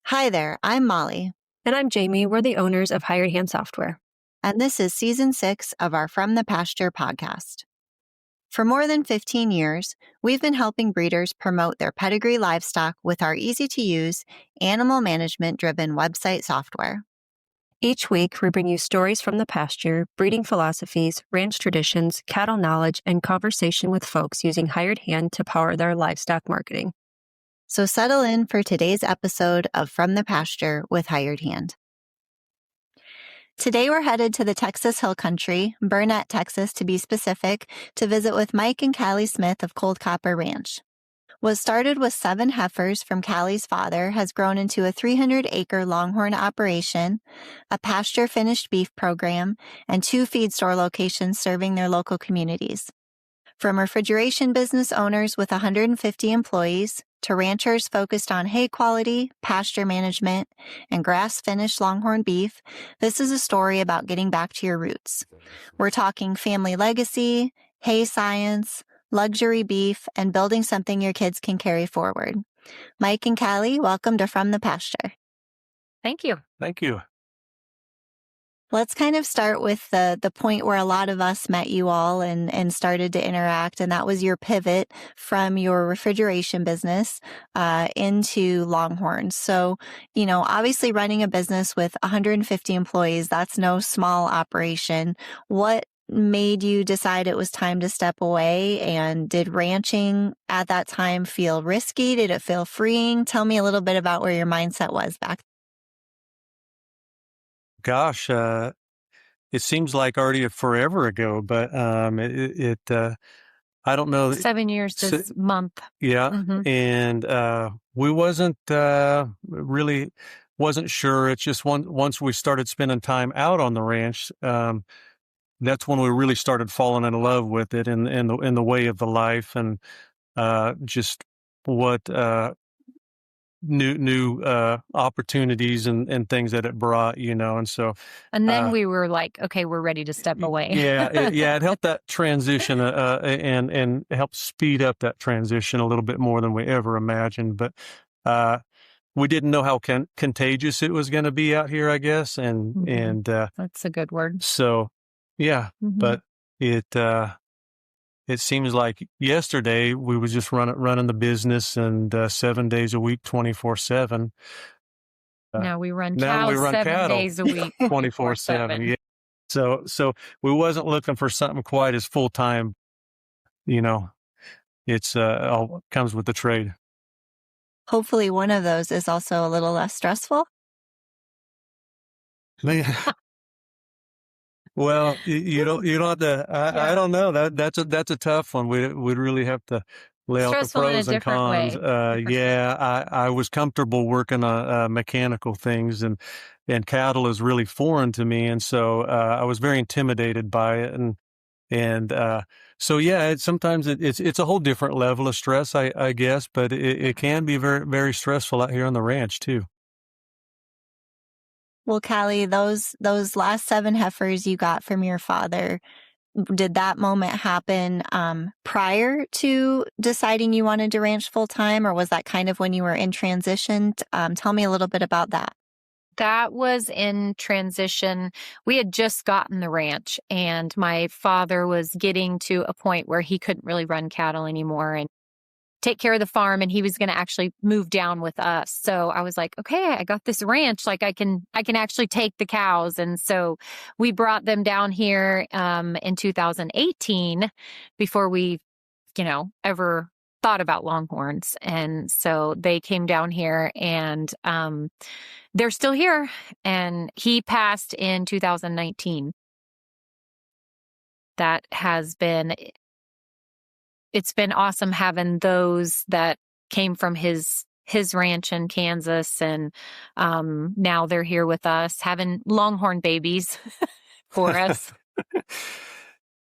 Hi there, I'm Molly, And I'm Jamie. We're the owners of Hired Hand Software. and this is Season 6 of our From the Pasture podcast. For more than 15 years, we've been helping breeders promote their pedigree livestock with our easy-to-use, animal management-driven website software. Each week, we bring you stories from the pasture, breeding philosophies, ranch traditions, cattle knowledge, and conversation with folks using Hired Hand to power their livestock marketing. So settle in for today's episode of From the Pasture with Hired Hand. Today we're headed to the Texas Hill Country, Burnett, Texas to be specific, to visit with Mike and Callie Smith of Cold Copper Ranch. What started with 7 heifers from Callie's father has grown into a 300-acre Longhorn operation, a pasture-finished beef program, and 2 feed store locations serving their local communities. From refrigeration business owners with 150 employees to ranchers focused on hay quality, pasture management, and grass-finished Longhorn beef, this is a story about getting back to your roots. We're talking family legacy, hay science, luxury beef, and building something your kids can carry forward. Mike and Callie, welcome to From the Pasture. Thank you. Thank you. Let's kind of start with the point where a lot of us met you all and started to interact, and that was your pivot from your refrigeration business into Longhorn. So, obviously running a business with 150 employees, that's no small operation. What made you decide it was time to step away, and did ranching at that time feel risky? Did it feel freeing? Tell me a little bit about where your mindset was back then. Gosh, it seems like already forever ago, but I don't know. 7 years this month. Yeah, Mhm. and we really wasn't sure. It's just once we started spending time out on the ranch, that's when we really started falling in love with it and in the way of the life and just what new opportunities and things that it brought, and so And then we were like, okay, we're ready to step away. it helped that transition and helped speed up that transition a little bit more than we ever imagined. But we didn't know how contagious it was going to be out here, I guess, and That's a good word. so yeah, Mhm. but it seems like yesterday we was just running the business and 7 days a week, 24/7. Now we run Now we cows run 7 cattle days a week, 24/7. Yeah. So we wasn't looking for something quite as full time. It's all comes with the trade. Hopefully one of those is also a little less stressful. Man. Well, you don't have to. I don't know. That's a tough one. We'd really have to lay out the Stressful in a pros and different cons. way. Yeah, I was comfortable working on mechanical things, and cattle is really foreign to me, and so I was very intimidated by it, and so yeah, sometimes it's a whole different level of stress, I guess, but it can be very very stressful out here on the ranch too. Well, Callie, those last 7 heifers you got from your father, did that moment happen prior to deciding you wanted to ranch full time, or was that kind of when you were in transition? Tell me a little bit about that. That was in transition. We had just gotten the ranch, and my father was getting to a point where he couldn't really run cattle anymore and take care of the farm, and he was going to actually move down with us. So I was like, okay, I got this ranch. Like I can actually take the cows. And so we brought them down here in 2018 before we, ever thought about Longhorns. And so they came down here, and they're still here. And he passed in 2019. It's been awesome having those that came from his ranch in Kansas, and now they're here with us having Longhorn babies for us.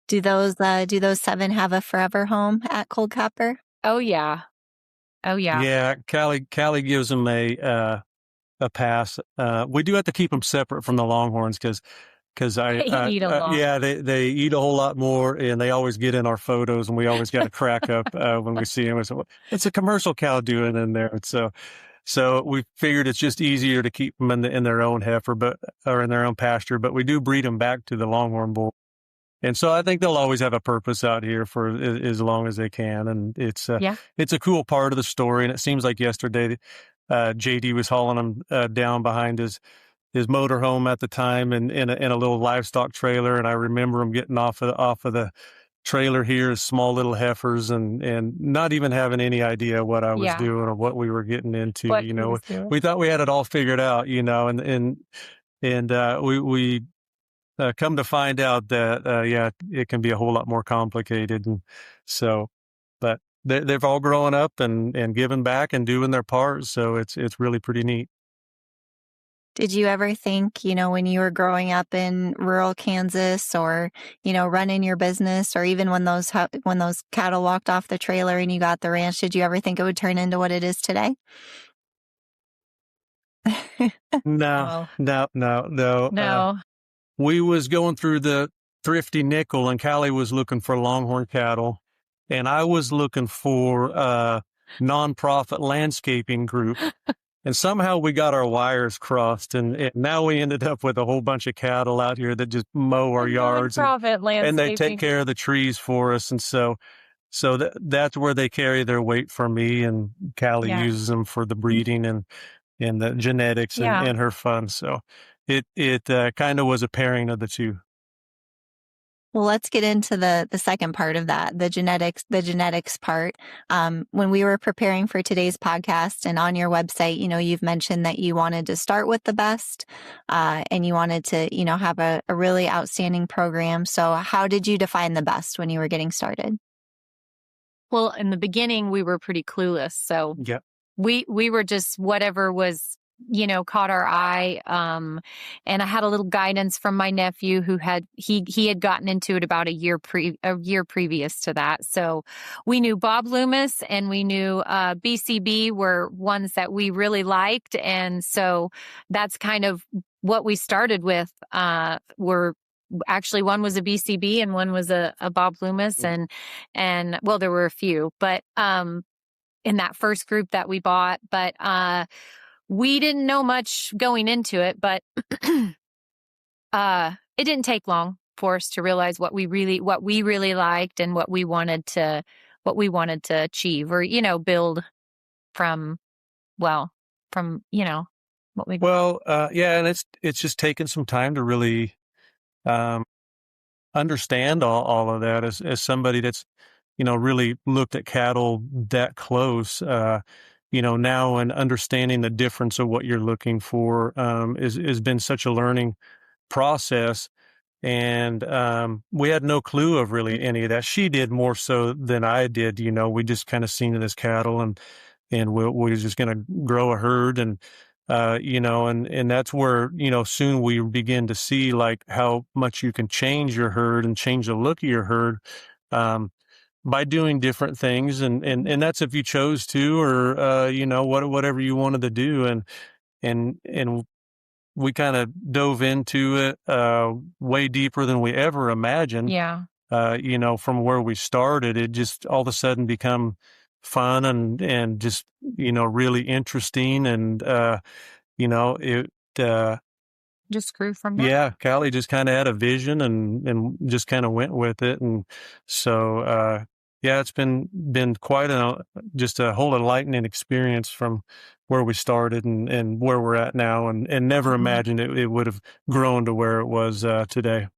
Do those 7 have a forever home at Cold Copper? Oh yeah. Yeah, Callie gives them a pass. We do have to keep them separate from the Longhorns because They eat a lot. yeah, they eat a whole lot more, and they always get in our photos, and we always got to crack up when we see them. So it's a commercial cow doing in there. So So we figured it's just easier to keep them in their own or in their own pasture, but we do breed them back to the Longhorn bull. And so I think they'll always have a purpose out here for as long as they can. And it's a cool part of the story. And it seems like yesterday, JD was hauling them down behind his motorhome at the time and in a little livestock trailer. And I remember him getting off of the trailer here as small little heifers and not even having any idea what I was doing or what we were getting into. We thought we had it all figured out, and we come to find out that, it can be a whole lot more complicated. And so, but they've all grown up and given back and doing their part. So it's really pretty neat. Did you ever think, when you were growing up in rural Kansas or, running your business, or even when those cattle walked off the trailer and you got the ranch, did you ever think it would turn into what it is today? No. No. We was going through the Thrifty Nickel, and Callie was looking for Longhorn cattle, and I was looking for a nonprofit landscaping group. And somehow we got our wires crossed, and now we ended up with a whole bunch of cattle out here that just mow our yards, and they take care of the trees for us. And so that's where they carry their weight for me, and Callie uses them for the breeding and the genetics and her fun. So it kind of was a pairing of the two. Well, let's get into the second part of that, the genetics part. When we were preparing for today's podcast and on your website, you've mentioned that you wanted to start with the best, and you wanted to, have a really outstanding program. So how did you define the best when you were getting started? Well, in the beginning, we were pretty clueless. So we were just whatever was, caught our eye. And I had a little guidance from my nephew who he had gotten into it about a year previous to that. So we knew Bob Loomis and we knew BCB were ones that we really liked. And so that's kind of what we started with. Actually, one was a BCB and one was a Bob Loomis, and well, there were a few, but in that first group that we bought, but we didn't know much going into it, but it didn't take long for us to realize what we really liked and what we wanted to achieve or, build from what we. Well, and it's just taken some time to really understand all of that as somebody that's, really looked at cattle that close. Now and understanding the difference of what you're looking for has been such a learning process. And we had no clue of really any of that. She did more so than I did. We just kind of seen it as cattle, and we were just going to grow a herd, and and that's where soon we begin to see like how much you can change your herd and change the look of your herd. By doing different things, and that's if you chose to, or whatever you wanted to do, and we kind of dove into it way deeper than we ever imagined. From where we started, it just all of a sudden become fun and just really interesting, and it just grew from that. Yeah, Callie just kind of had a vision and just kind of went with it, and so it's been quite just a whole enlightening experience from where we started and where we're at now, and never imagined it would have grown to where it was today.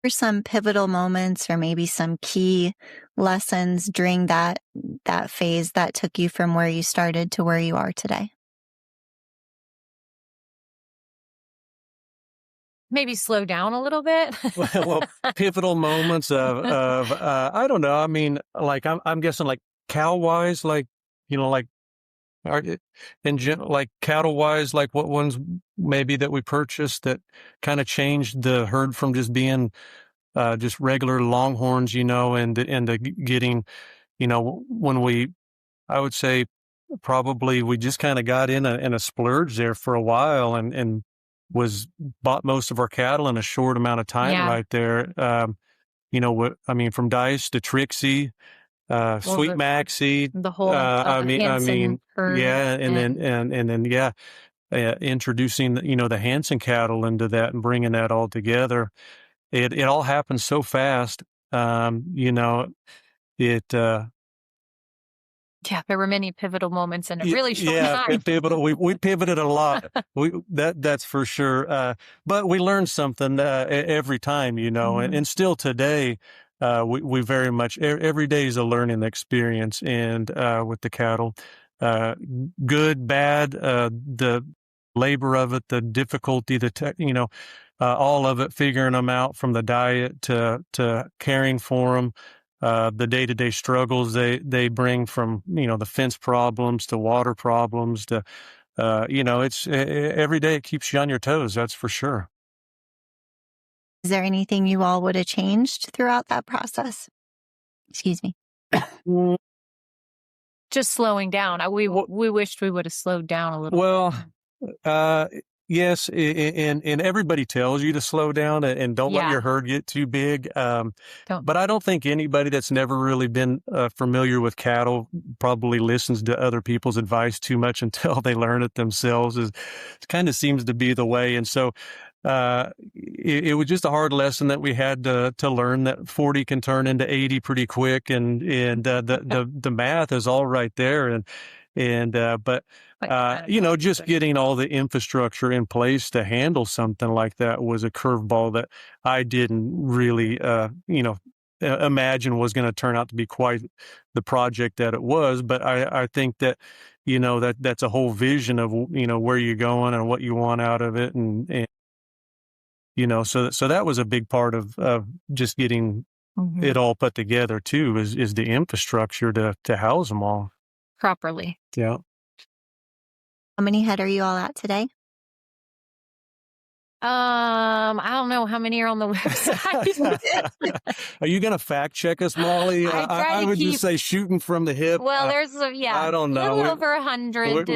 For some pivotal moments or maybe some key lessons during that phase that took you from where you started to where you are today? Maybe slow down a little bit. well, pivotal moments of I don't know. I mean, like I'm guessing like cow wise, like like like cattle wise, like what ones maybe that we purchased that kind of changed the herd from just being just regular Longhorns, and getting, when I would say probably we just kind of got in a splurge there for a while and bought most of our cattle in a short amount of time right there. From Dice to Trixie, Sweet Maxie. The whole I mean, Hanson herd. yeah, and then, yeah, introducing the Hanson cattle into that and bringing that all together. It all happened so fast. You know, it. Yeah, there were many pivotal moments in a really short Yeah, time. pivotal. We pivoted a lot. That's for sure. But we learned something every time, and still today, we very much every day is a learning experience, and with the cattle, uh, good, bad, the labor of it, the difficulty, all of it, figuring them out from the diet to caring for them, the day-to-day struggles they bring from, the fence problems to water problems to, it's every day it keeps you on your toes. That's for sure. Is there anything you all would have changed throughout that process? Excuse me. Just slowing down. We wished we would have slowed down a little. Well, yes, and everybody tells you to slow down and don't let your herd get too big. But I don't think anybody that's never really been familiar with cattle probably listens to other people's advice too much until they learn it themselves. It kind of seems to be the way. And so it was just a hard lesson that we had to learn, that 40 can turn into 80 pretty quick, and the math is all right there. But just getting all the infrastructure in place to handle something like that was a curveball that I didn't really, imagine was going to turn out to be quite the project that it was. But I think that, that's a whole vision of, where you're going and what you want out of it. And so that was a big part of just getting it all put together too, is the infrastructure to house them all properly. Yeah. How many head are you all at today? I don't know how many are on the website. Are you going to fact check us, Molly? I would just say shooting from the hip. Well, there's I don't know. A little over 100.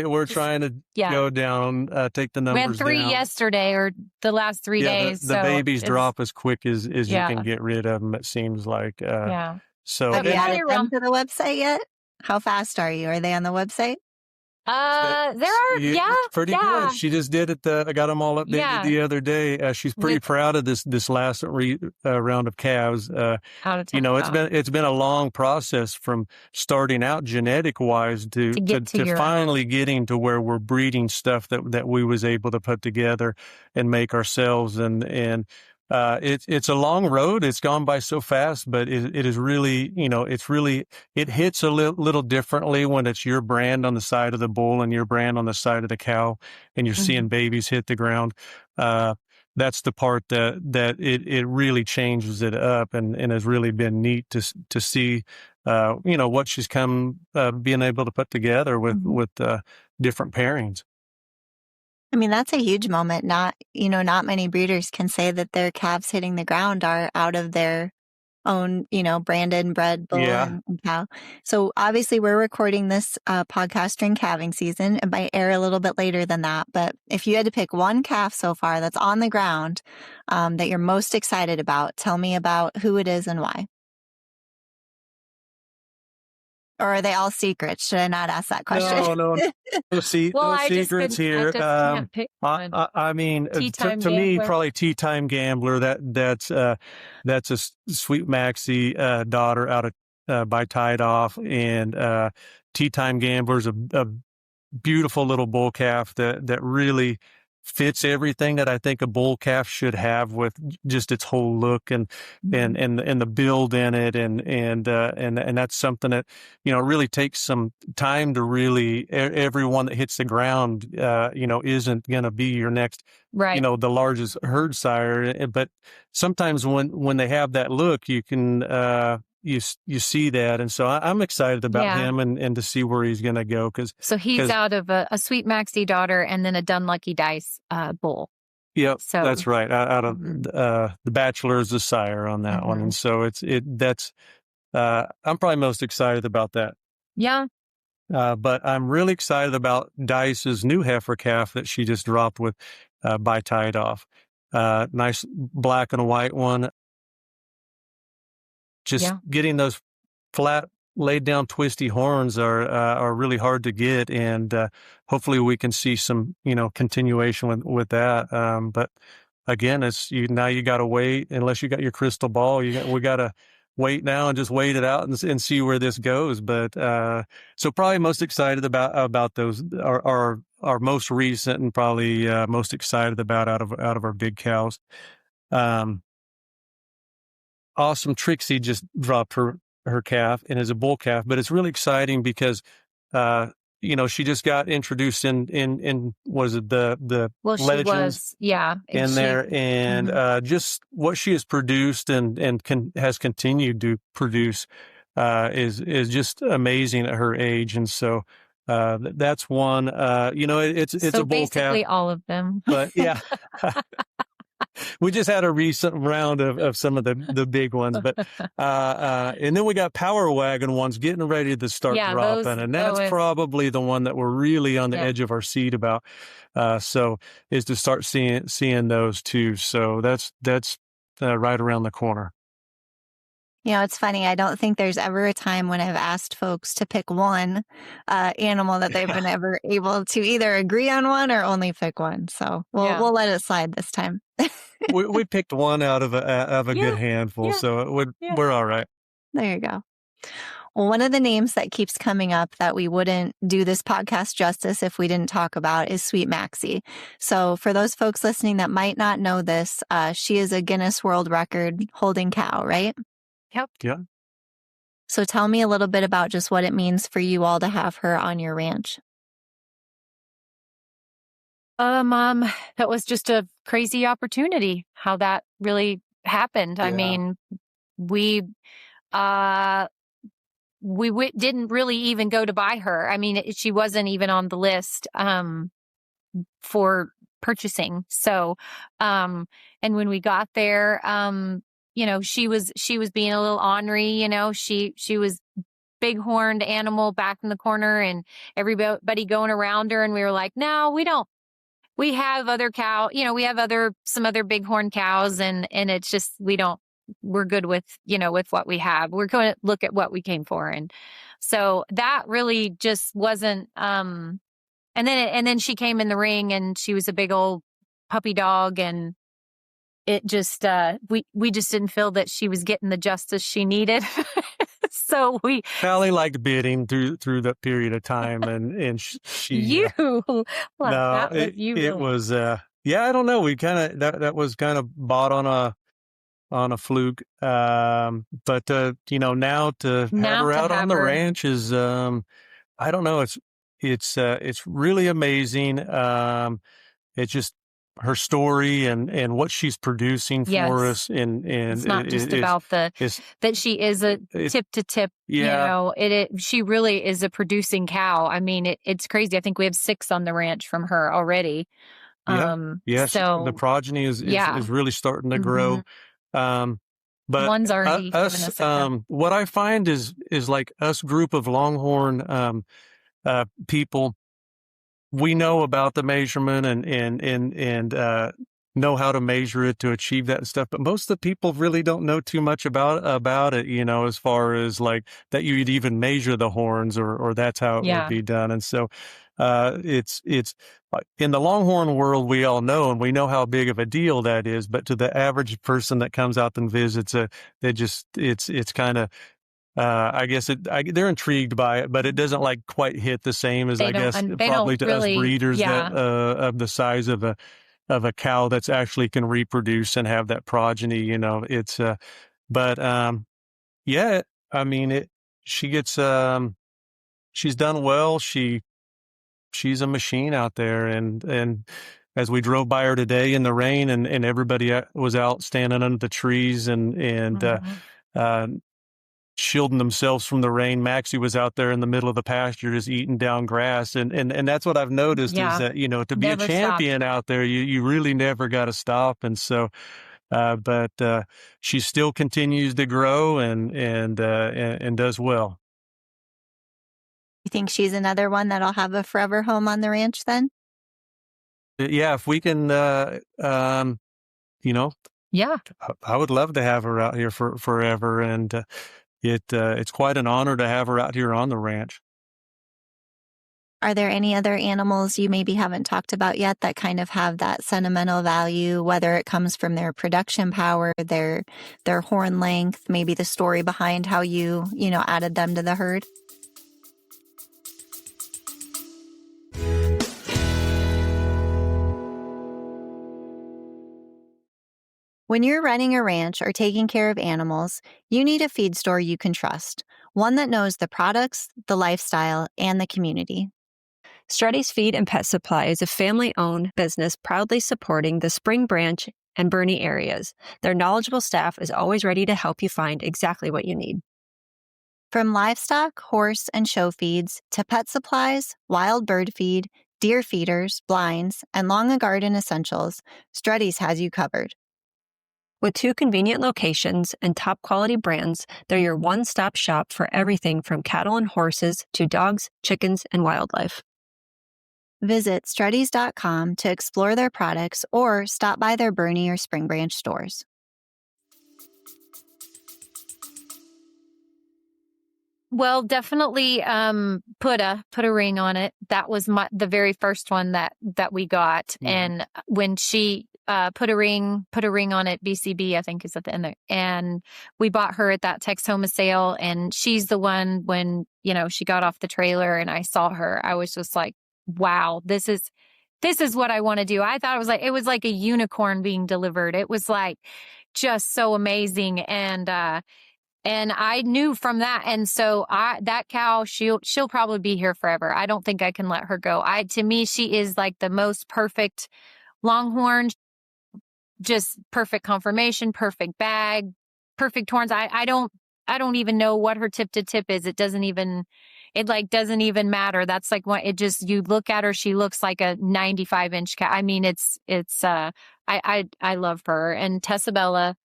We're trying to go down, take the numbers down. We had 3 yesterday, or the last 3 days. The babies drop as quick as you can get rid of them, it seems like. So have you added them to the website yet? How fast are you? Are they on the website? There are, pretty good. She just did it. I got them all updated the other day. She's pretty proud of this last round of calves. It's been a long process from starting out genetic wise to finally getting to where we're breeding stuff that we was able to put together and make ourselves. And it's a long road. It's gone by so fast, but it is really, it hits a little differently when it's your brand on the side of the bull and your brand on the side of the cow, and you're seeing babies hit the ground. That's the part that it really changes it up, and has really been neat to see, what she's come being able to put together with different pairings. I mean, that's a huge moment. Not many breeders can say that their calves hitting the ground are out of their own, branded and bred bull and cow. So obviously we're recording this podcast during calving season. It might air a little bit later than that. But if you had to pick one calf so far that's on the ground that you're most excited about, tell me about who it is and why. Or are they all secrets? Should I not ask that question? No secrets here. I mean, to me, probably Tea Time Gambler. That's a Sweet Maxie daughter out of by Tied Off, and Tea Time Gambler's a beautiful little bull calf that really fits everything that I think a bull calf should have, with just its whole look and the build in it, and that's something that really takes some time to really. Everyone that hits the ground isn't going to be your next the largest herd sire, but sometimes when they have that look, you can you see that, and so I'm excited about him and to see where he's going to go. So he's out of a Sweet Maxie daughter and then a Dun Lucky Dice bull. Yep, so that's right. Out of the Bachelor is the sire on that one, and so that's I'm probably most excited about that. Yeah. But I'm really excited about Dice's new heifer calf that she just dropped with by Tied Off. Nice black and white one. Just getting those flat, laid down, twisty horns are really hard to get, and hopefully we can see some continuation with that. But again, now you got to wait. Unless you got your crystal ball, we got to wait now and just wait it out and see where this goes. But so probably most excited about those are our most recent, and probably most excited about out of our big cows. Awesome Trixie just dropped her calf and is a bull calf, but it's really exciting because she just got introduced in was it the Legends in there, and just what she has produced and has continued to produce is just amazing at her age. And so that's one. It's so a bull calf, basically all of them, but yeah. We just had a recent round of some of the big ones, but and then we got Power Wagon ones getting ready to start dropping, and that's probably the one that we're really on the edge of our seat about. So is to start seeing those too. So that's right around the corner. It's funny. I don't think there's ever a time when I've asked folks to pick one animal that they've been ever able to either agree on one or only pick one. So we'll let it slide this time. we picked one out of a good handful, so we're all right. There you go. Well, one of the names that keeps coming up that we wouldn't do this podcast justice if we didn't talk about is Sweet Maxie. So for those folks listening that might not know this, she is a Guinness World Record holding cow, right? Yep. Yeah. So tell me a little bit about just what it means for you all to have her on your ranch. That was just a crazy opportunity, how that really happened. Yeah. I mean, we didn't really even go to buy her. I mean, she wasn't even on the list, for purchasing. So, and when we got there, she was being a little ornery, she was big-horned animal back in the corner and everybody going around her. And we were like, no, we don't. We have other we have some other bighorn cows, and it's just, we're good with what we have. We're going to look at what we came for. And so that really just wasn't, and then she came in the ring and she was a big old puppy dog, and it just, we just didn't feel that she was getting the justice she needed. So Callie liked bidding through that period of time, and she it was I don't know, we kind of that was kind of bought on a fluke, but now to have her out on the ranch is I don't know, it's really amazing. It's just her story and what she's producing for us, and it's not just about that she is a tip to tip. She really is a producing cow. I mean, it's crazy. I think we have 6 on the ranch from her already. Yes, so the progeny is really starting to grow. But one's already us, what I find is like us group of Longhorn people, we know about the measurement and know how to measure it to achieve that stuff. But most of the people really don't know too much about it, as far as like that you'd even measure the horns or that's how it would be done. And so it's in the Longhorn world, we all know, and we know how big of a deal that is. But to the average person that comes out and visits, it's kind of, I guess they're intrigued by it, but it doesn't like quite hit the same as probably to us breeders that of the size of a cow that's actually can reproduce and have that progeny. It's but I mean she gets she's done well. She's a machine out there, and as we drove by her today in the rain, and everybody was out standing under the trees and shielding themselves from the rain. Maxie was out there in the middle of the pasture just eating down grass. And that's what I've noticed is that, to be a champion out there, you really never got to stop. And so, but she still continues to grow and does well. You think she's another one that'll have a forever home on the ranch then? Yeah, if we can, I would love to have her out here for forever. And it's quite an honor to have her out here on the ranch. Are there any other animals you maybe haven't talked about yet that kind of have that sentimental value, whether it comes from their production power, their horn length, maybe the story behind how you know, added them to the herd? When you're running a ranch or taking care of animals, you need a feed store you can trust, one that knows the products, the lifestyle, and the community. Strutty's Feed and Pet Supply is a family-owned business proudly supporting the Spring Branch and Bernie areas. Their knowledgeable staff is always ready to help you find exactly what you need. From livestock, horse, and show feeds to pet supplies, wild bird feed, deer feeders, blinds, and lawn and garden essentials, Strutty's has you covered. With 2 convenient locations and top-quality brands, they're your one-stop shop for everything from cattle and horses to dogs, chickens, and wildlife. Visit Struttys.com to explore their products or stop by their Bernie or Spring Branch stores. Well, definitely put a ring on it. That was the very first one that we got. Mm-hmm. And when she put a ring on it, BCB, I think is at the end there. And we bought her at that Texoma sale, and she's the one when, you know, she got off the trailer and I saw her, I was just like, wow, this is what I want to do. I thought it was like a unicorn being delivered. It was like just so amazing. And I knew from that. And so that cow, she'll probably be here forever. I don't think I can let her go. To me, she is like the most perfect Longhorn, just perfect conformation, perfect bag, perfect horns. I don't even know what her tip to tip is. It doesn't even matter. That's like what you look at her, she looks like a 95-inch cow. I mean, I love her. And Tessabella,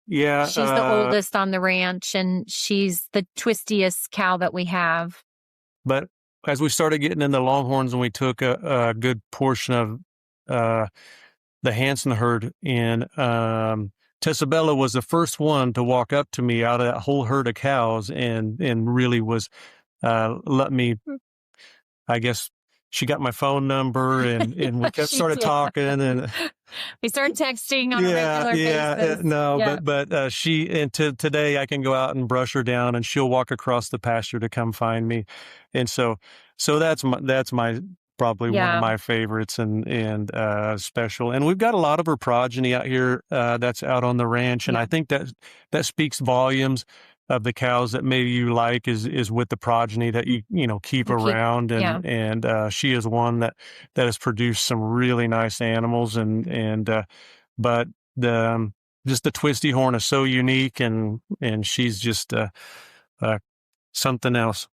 yeah, she's the oldest on the ranch, and she's the twistiest cow that we have. But as we started getting into Longhorns and we took a good portion of the Hanson herd in, Tessabella was the first one to walk up to me out of that whole herd of cows and really was let me, I guess she got my phone number and we started talking and we started texting on a regular basis. But today I can go out and brush her down and she'll walk across the pasture to come find me. And so that's my probably one of my favorites and special. And we've got a lot of her progeny out here that's out on the ranch. And I think that speaks volumes of the cows that maybe you like is with the progeny that you keep around. And she is one that has produced some really nice animals but just the twisty horn is so unique and she's just something else.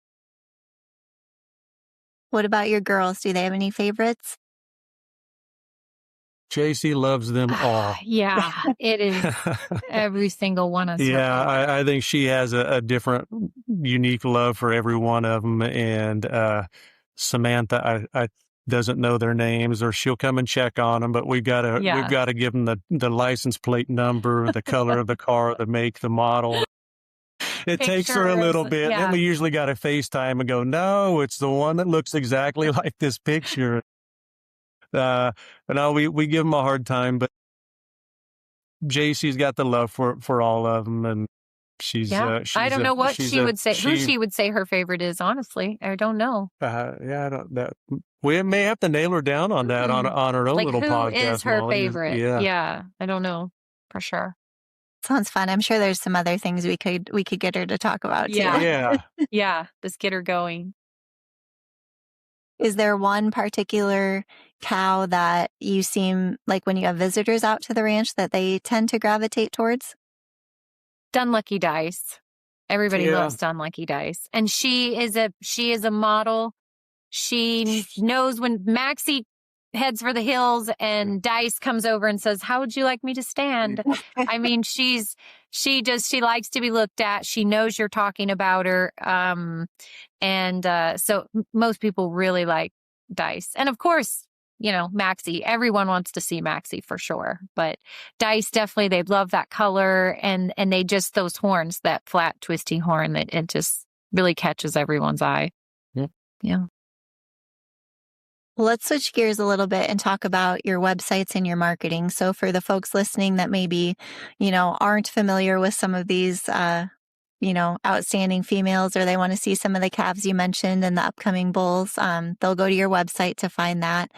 What about your girls? Do they have any favorites? JC loves them all. Yeah, it is every single one of them. Yeah, I think she has a different, unique love for every one of them. And Samantha, I doesn't know their names, or she'll come and check on them. But we've got to give them the license plate number, the color of the car, the make, the model. It takes her a little bit. Then we usually got to FaceTime and go, no, it's the one that looks exactly like this picture. But no, we give them a hard time, but JC's got the love for all of them, and she's I don't know what she would say. Who she would say her favorite is. Honestly, I don't know. We may have to nail her down on that on her own little podcast. Who is her favorite? Yeah, I don't know for sure. Sounds fun. I'm sure there's some other things we could get her to talk about too. Yeah. Let's get her going. Is there one particular cow that you seem like when you have visitors out to the ranch that they tend to gravitate towards? Dunlucky Dice. Everybody loves Dunlucky Dice. And she is a model. She knows when Maxie heads for the hills and Dice comes over and says, "How would you like me to stand?" I mean, she likes to be looked at. She knows you're talking about her. So most people really like Dice. And of course, Maxie. Everyone wants to see Maxie for sure. But Dice, definitely, they love that color. And they just, those horns, that flat, twisty horn, that it just really catches everyone's eye. Yeah. Let's switch gears a little bit and talk about your websites and your marketing. So for the folks listening that maybe, aren't familiar with some of these, outstanding females, or they want to see some of the calves you mentioned and the upcoming bulls, they'll go to your website to find that.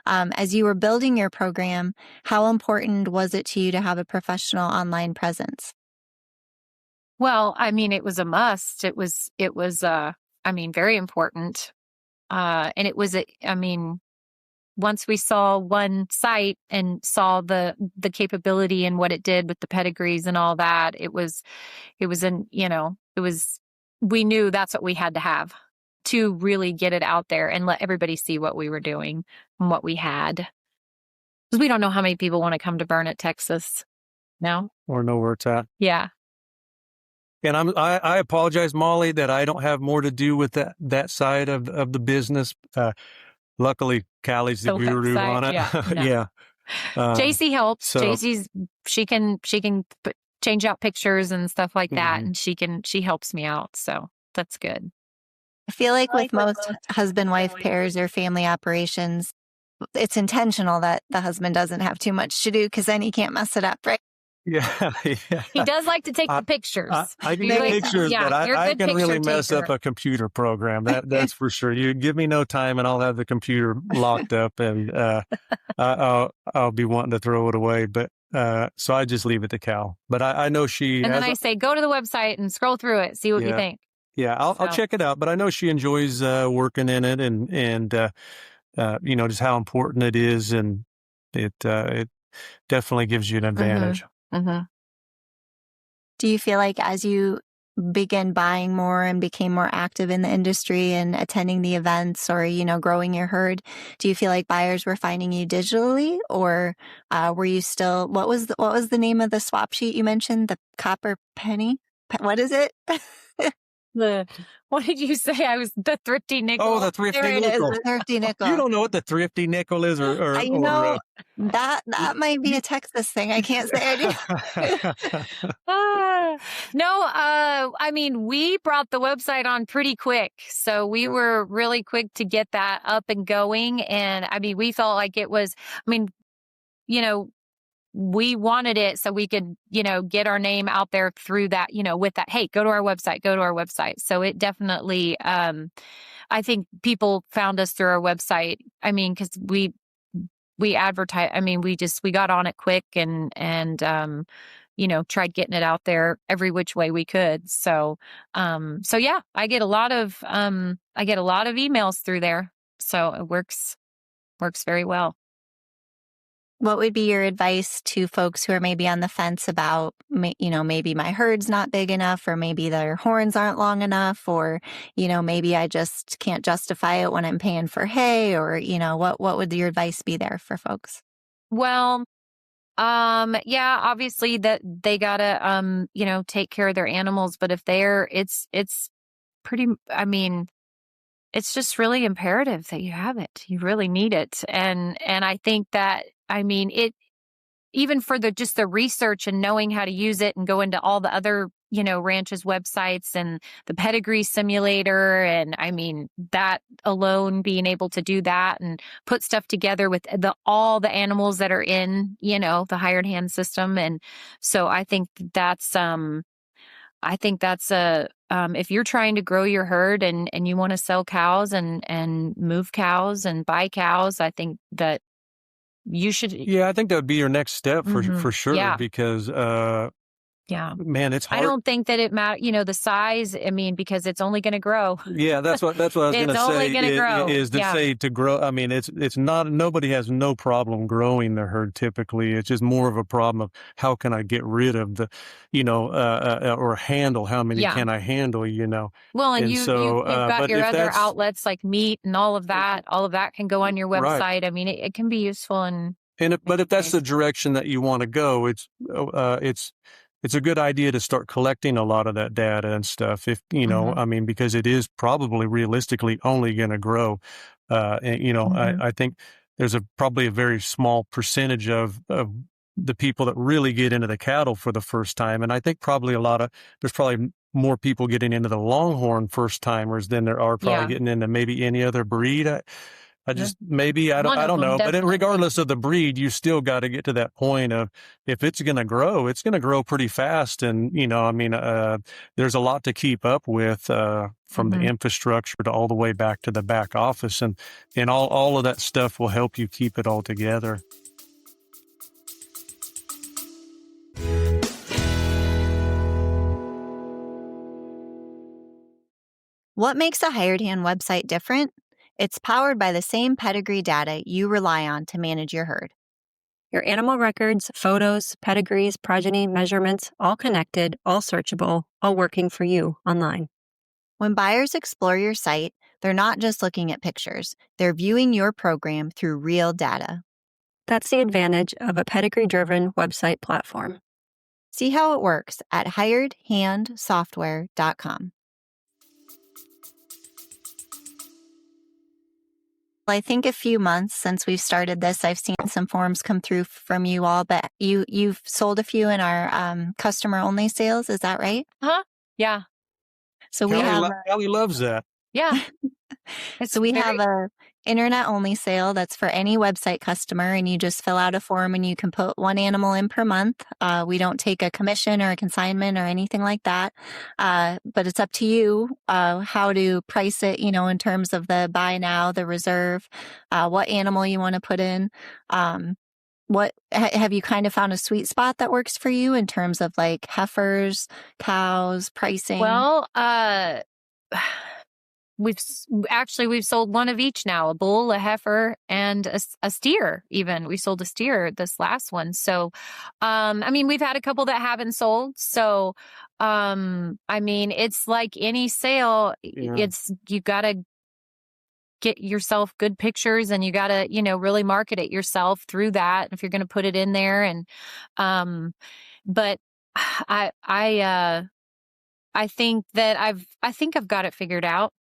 As you were building your program, how important was it to you to have a professional online presence? Well, it was a must. It was, very important. And it was, once we saw one site and saw the capability and what it did with the pedigrees and all that, we knew that's what we had to have to really get it out there and let everybody see what we were doing and what we had. Because we don't know how many people want to come to Burnett, Texas. No? Or know where it's at. Yeah. And I apologize, Molly, that I don't have more to do with that side of the business. Luckily, Callie's the guru on it. Yeah. No. Yeah. JC helps. JC's she can change out pictures and stuff like that, and she helps me out. So that's good. I feel like with most husband-wife pairs or family operations, it's intentional that the husband doesn't have too much to do because then he can't mess it up, right? Yeah. He does like to take the pictures. I can take pictures, but I can really mess up a computer program. That's for sure. You give me no time and I'll have the computer locked up and I'll be wanting to throw it away. But so I just leave it to Cal. But I know she And then I say, go to the website and scroll through it, see what you think. Yeah, I'll check it out. But I know she enjoys working in it and just how important it is, and it definitely gives you an advantage. Do you feel like as you begin buying more and became more active in the industry and attending the events or, growing your herd, do you feel like buyers were finding you digitally, or were you still, what was the name of the swap sheet you mentioned? The copper penny? What is it? What did you say? I was the thrifty nickel. Oh, the thrifty nickel. The thrifty nickel. You don't know what the thrifty nickel is, or I know that might be a Texas thing. I can't say I do. No, we brought the website on pretty quick, so we were really quick to get that up and going. And we felt like it was. We wanted it so we could, get our name out there through that, with that, hey, go to our website. So it definitely, I think people found us through our website. Because we advertise, we got on it quick and tried getting it out there every which way we could. So yeah, I get a lot of emails through there. So it works very well. What would be your advice to folks who are maybe on the fence about, maybe my herd's not big enough, or maybe their horns aren't long enough, or, maybe I just can't justify it when I'm paying for hay, or, what would your advice be there for folks? Well, yeah, obviously that they gotta, take care of their animals, but if it's pretty, it's just really imperative that you have it. You really need it. And I think that, it, even for just the research and knowing how to use it and go into all the other, ranches' websites and the pedigree simulator. And that alone, being able to do that and put stuff together with all the animals that are in, the hired hand system. And so I think that's if you're trying to grow your herd and you want to sell cows and move cows and buy cows, I think that you should. Yeah, I think that would be your next step for sure, because man, it's hard. I don't think that it matters, the size, because it's only going to grow. Yeah, that's what I was going to say. It's only going to grow. Is to say to grow. It's not, nobody has no problem growing their herd typically. It's just more of a problem of how can I get rid of the, or handle how many can I handle, Well, and you've got your other outlets like meat and all of that. All of that can go on your website. Right. It can be useful but if that's the direction that you want to go, it's a good idea to start collecting a lot of that data and stuff. If, because it is probably realistically only going to grow. I think there's probably a very small percentage of the people that really get into the cattle for the first time. And I think probably there's probably more people getting into the Longhorn first timers than there are probably getting into maybe any other breed. I just I don't know. But regardless of the breed, you still got to get to that point of if it's going to grow, it's going to grow pretty fast. And, there's a lot to keep up with from the infrastructure to all the way back to the back office. And all of that stuff will help you keep it all together. What makes a hired hand website different? It's powered by the same pedigree data you rely on to manage your herd. Your animal records, photos, pedigrees, progeny, measurements, all connected, all searchable, all working for you online. When buyers explore your site, they're not just looking at pictures. They're viewing your program through real data. That's the advantage of a pedigree-driven website platform. See how it works at hiredhandsoftware.com. I think a few months since we've started this, I've seen some forms come through from you all, but you've sold a few in our customer-only sales. Is that right? Yeah. So Callie loves that. Yeah. So we have a internet-only sale that's for any website customer, and you just fill out a form and you can put one animal in per month. We don't take a commission or a consignment or anything like that, but it's up to you how to price it, in terms of the buy now, the reserve, what animal you want to put in. What have you kind of found a sweet spot that works for you in terms of like heifers, cows, pricing? Well, we've sold one of each now, a bull, a heifer, and a steer. Even we sold a steer this last one. So, we've had a couple that haven't sold. So, it's like any sale. Yeah. You got to get yourself good pictures, and you got to, really market it yourself through that if you're going to put it in there. And, but I think that I've got it figured out.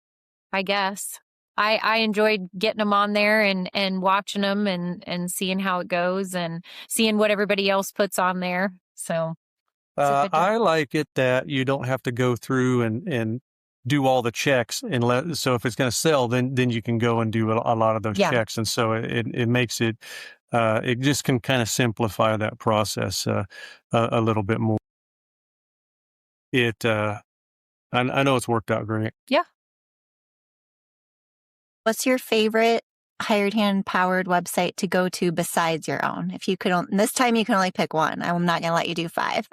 I guess I enjoyed getting them on there and watching them and seeing how it goes and seeing what everybody else puts on there. So I like it that you don't have to go through and do all the checks so if it's going to sell, then you can go and do a lot of those checks. And so it makes it, it just can kind of simplify that process a little bit more. I know it's worked out great. Yeah. What's your favorite hired hand powered website to go to besides your own? If you could, this time you can only pick one. I'm not going to let you do 5.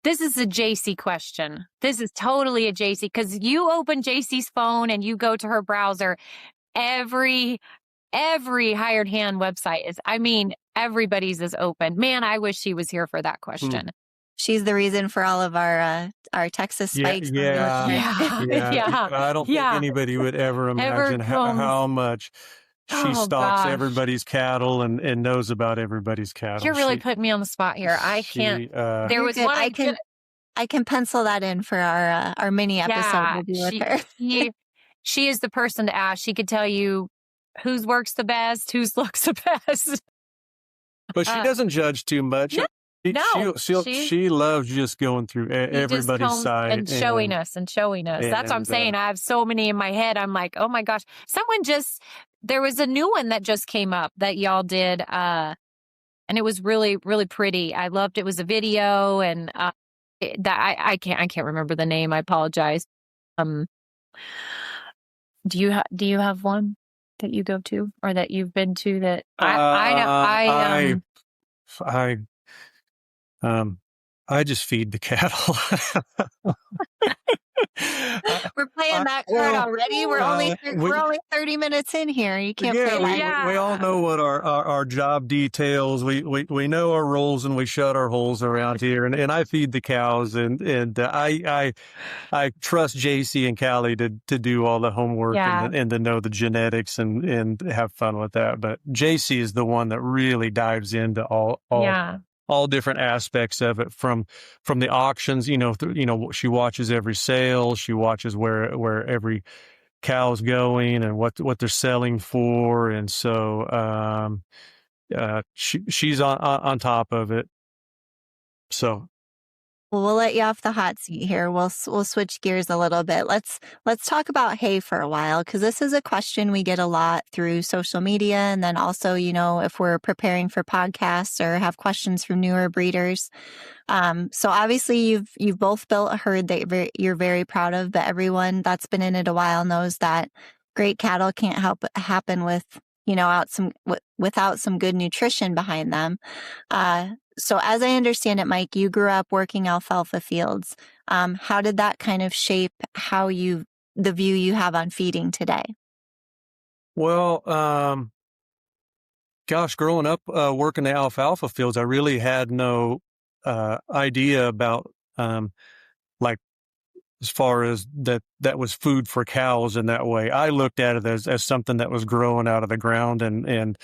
This is a JC question. This is totally a JC, because you open JC's phone and you go to her browser. Every hired hand website is, everybody's is open. Man, I wish she was here for that question. She's the reason for all of our Texas spikes. Yeah. I don't think anybody would ever imagine how much she stalks everybody's cattle and knows about everybody's cattle. You're really putting me on the spot here. I can't. There was one. I can pencil that in for our mini episode we'll do with her. She is the person to ask. She could tell you whose works the best, whose looks the best. But she doesn't judge too much. She loves just going through everybody's site and showing us. That's what I'm saying. I have so many in my head. I'm like, oh my gosh. There was a new one that just came up that y'all did. And it was really, really pretty. I loved it. It was a video, and I can't remember the name. I apologize. Do you have one that you go to or that you've been to that I just feed the cattle. We're playing that card already. We're only 30 minutes in here. You can't play that. We all know what our job details. We know our roles and we shut our holes around here. And I feed the cows and I trust JC and Callie to do all the homework and to know the genetics and have fun with that. But JC is the one that really dives into all all different aspects of it from the auctions. She watches every sale. She watches where every cow's going and what they're selling for, and so she's on top of it. So. Well, we'll let you off the hot seat here. We'll switch gears a little bit. Let's talk about hay for a while, because this is a question we get a lot through social media, and then also, if we're preparing for podcasts or have questions from newer breeders. So obviously, you've both built a herd that you're very proud of, but everyone that's been in it a while knows that great cattle can't happen without some good nutrition behind them. So as I understand it, Mike, you grew up working alfalfa fields. How did that kind of shape the view you have on feeding today? Well, growing up working the alfalfa fields, I really had no idea about like as far as that was food for cows in that way. I looked at it as something that was growing out of the ground, and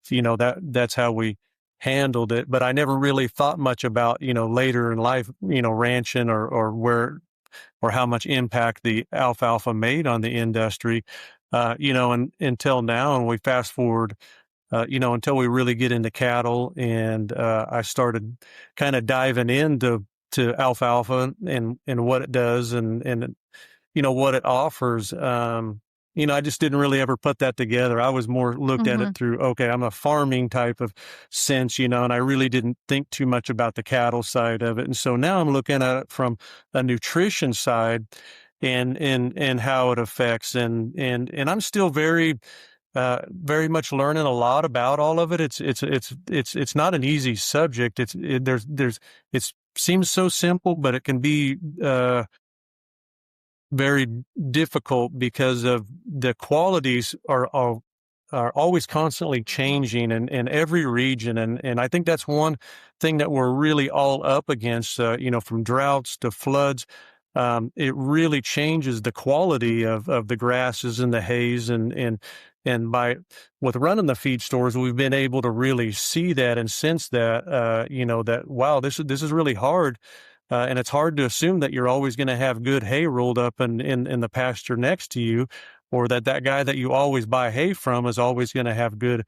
that's how we handled it. But I never really thought much about later in life ranching or where or how much impact the alfalfa made on the industry. And until now, and we fast forward until we really get into cattle, and I started kind of diving into alfalfa and what it does and what it offers. I just didn't really ever put that together. I was more looked at it through, okay, I'm a farming type of sense, and I really didn't think too much about the cattle side of it. And so now I'm looking at it from a nutrition side and how it affects. And I'm still very much learning a lot about all of it. It's not an easy subject. It seems so simple, but it can be very difficult because of the qualities are always constantly changing in every region. And I think that's one thing that we're really all up against, from droughts to floods. It really changes the quality of the grasses and the hays, and with running the feed stores, we've been able to really see that and sense that, that, wow, this is really hard. And it's hard to assume that you're always going to have good hay rolled up in the pasture next to you, or that guy that you always buy hay from is always going to have good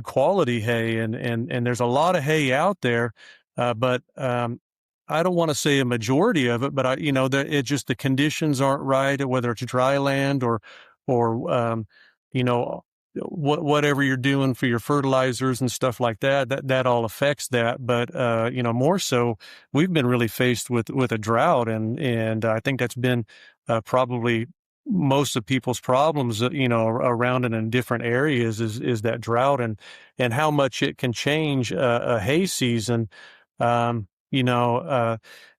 quality hay. And there's a lot of hay out there, but I don't want to say a majority of it, but it just, the conditions aren't right, whether it's dry land or whatever you're doing for your fertilizers and stuff like that all affects that. But, more so, we've been really faced with a drought, and I think that's been probably most of people's problems, around and in different areas is that drought and how much it can change a hay season.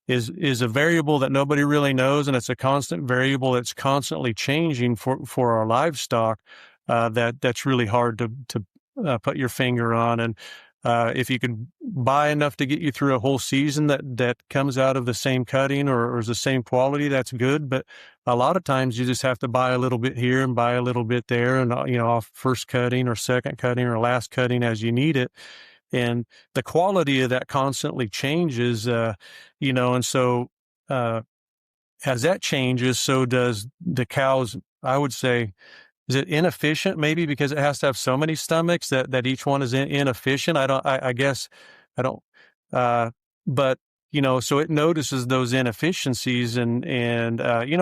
Is a variable that nobody really knows, and it's a constant variable that's constantly changing for our livestock. That's really hard to put your finger on. And if you can buy enough to get you through a whole season that comes out of the same cutting or is the same quality, that's good. But a lot of times you just have to buy a little bit here and buy a little bit there, and off first cutting or second cutting or last cutting as you need it. And the quality of that constantly changes, and so as that changes, so does the cows. I would say, is it inefficient? Maybe because it has to have so many stomachs that each one is inefficient. I guess I don't, but so it notices those inefficiencies and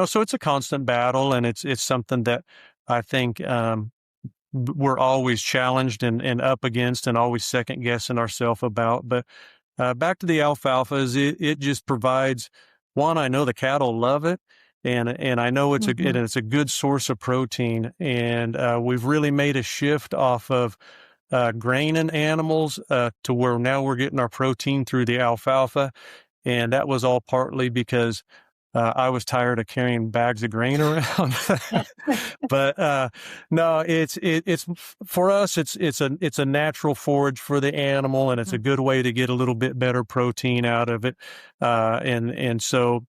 so it's a constant battle, and it's something that I think, we're always challenged and up against, and always second guessing ourselves about. But back to the alfalfas, it just provides one. I know the cattle love it, and I know it's it's a good source of protein. And we've really made a shift off of graining animals to where now we're getting our protein through the alfalfa, and that was all partly because I was tired of carrying bags of grain around. But no, it's for us. It's a natural forage for the animal, and it's a good way to get a little bit better protein out of it. And so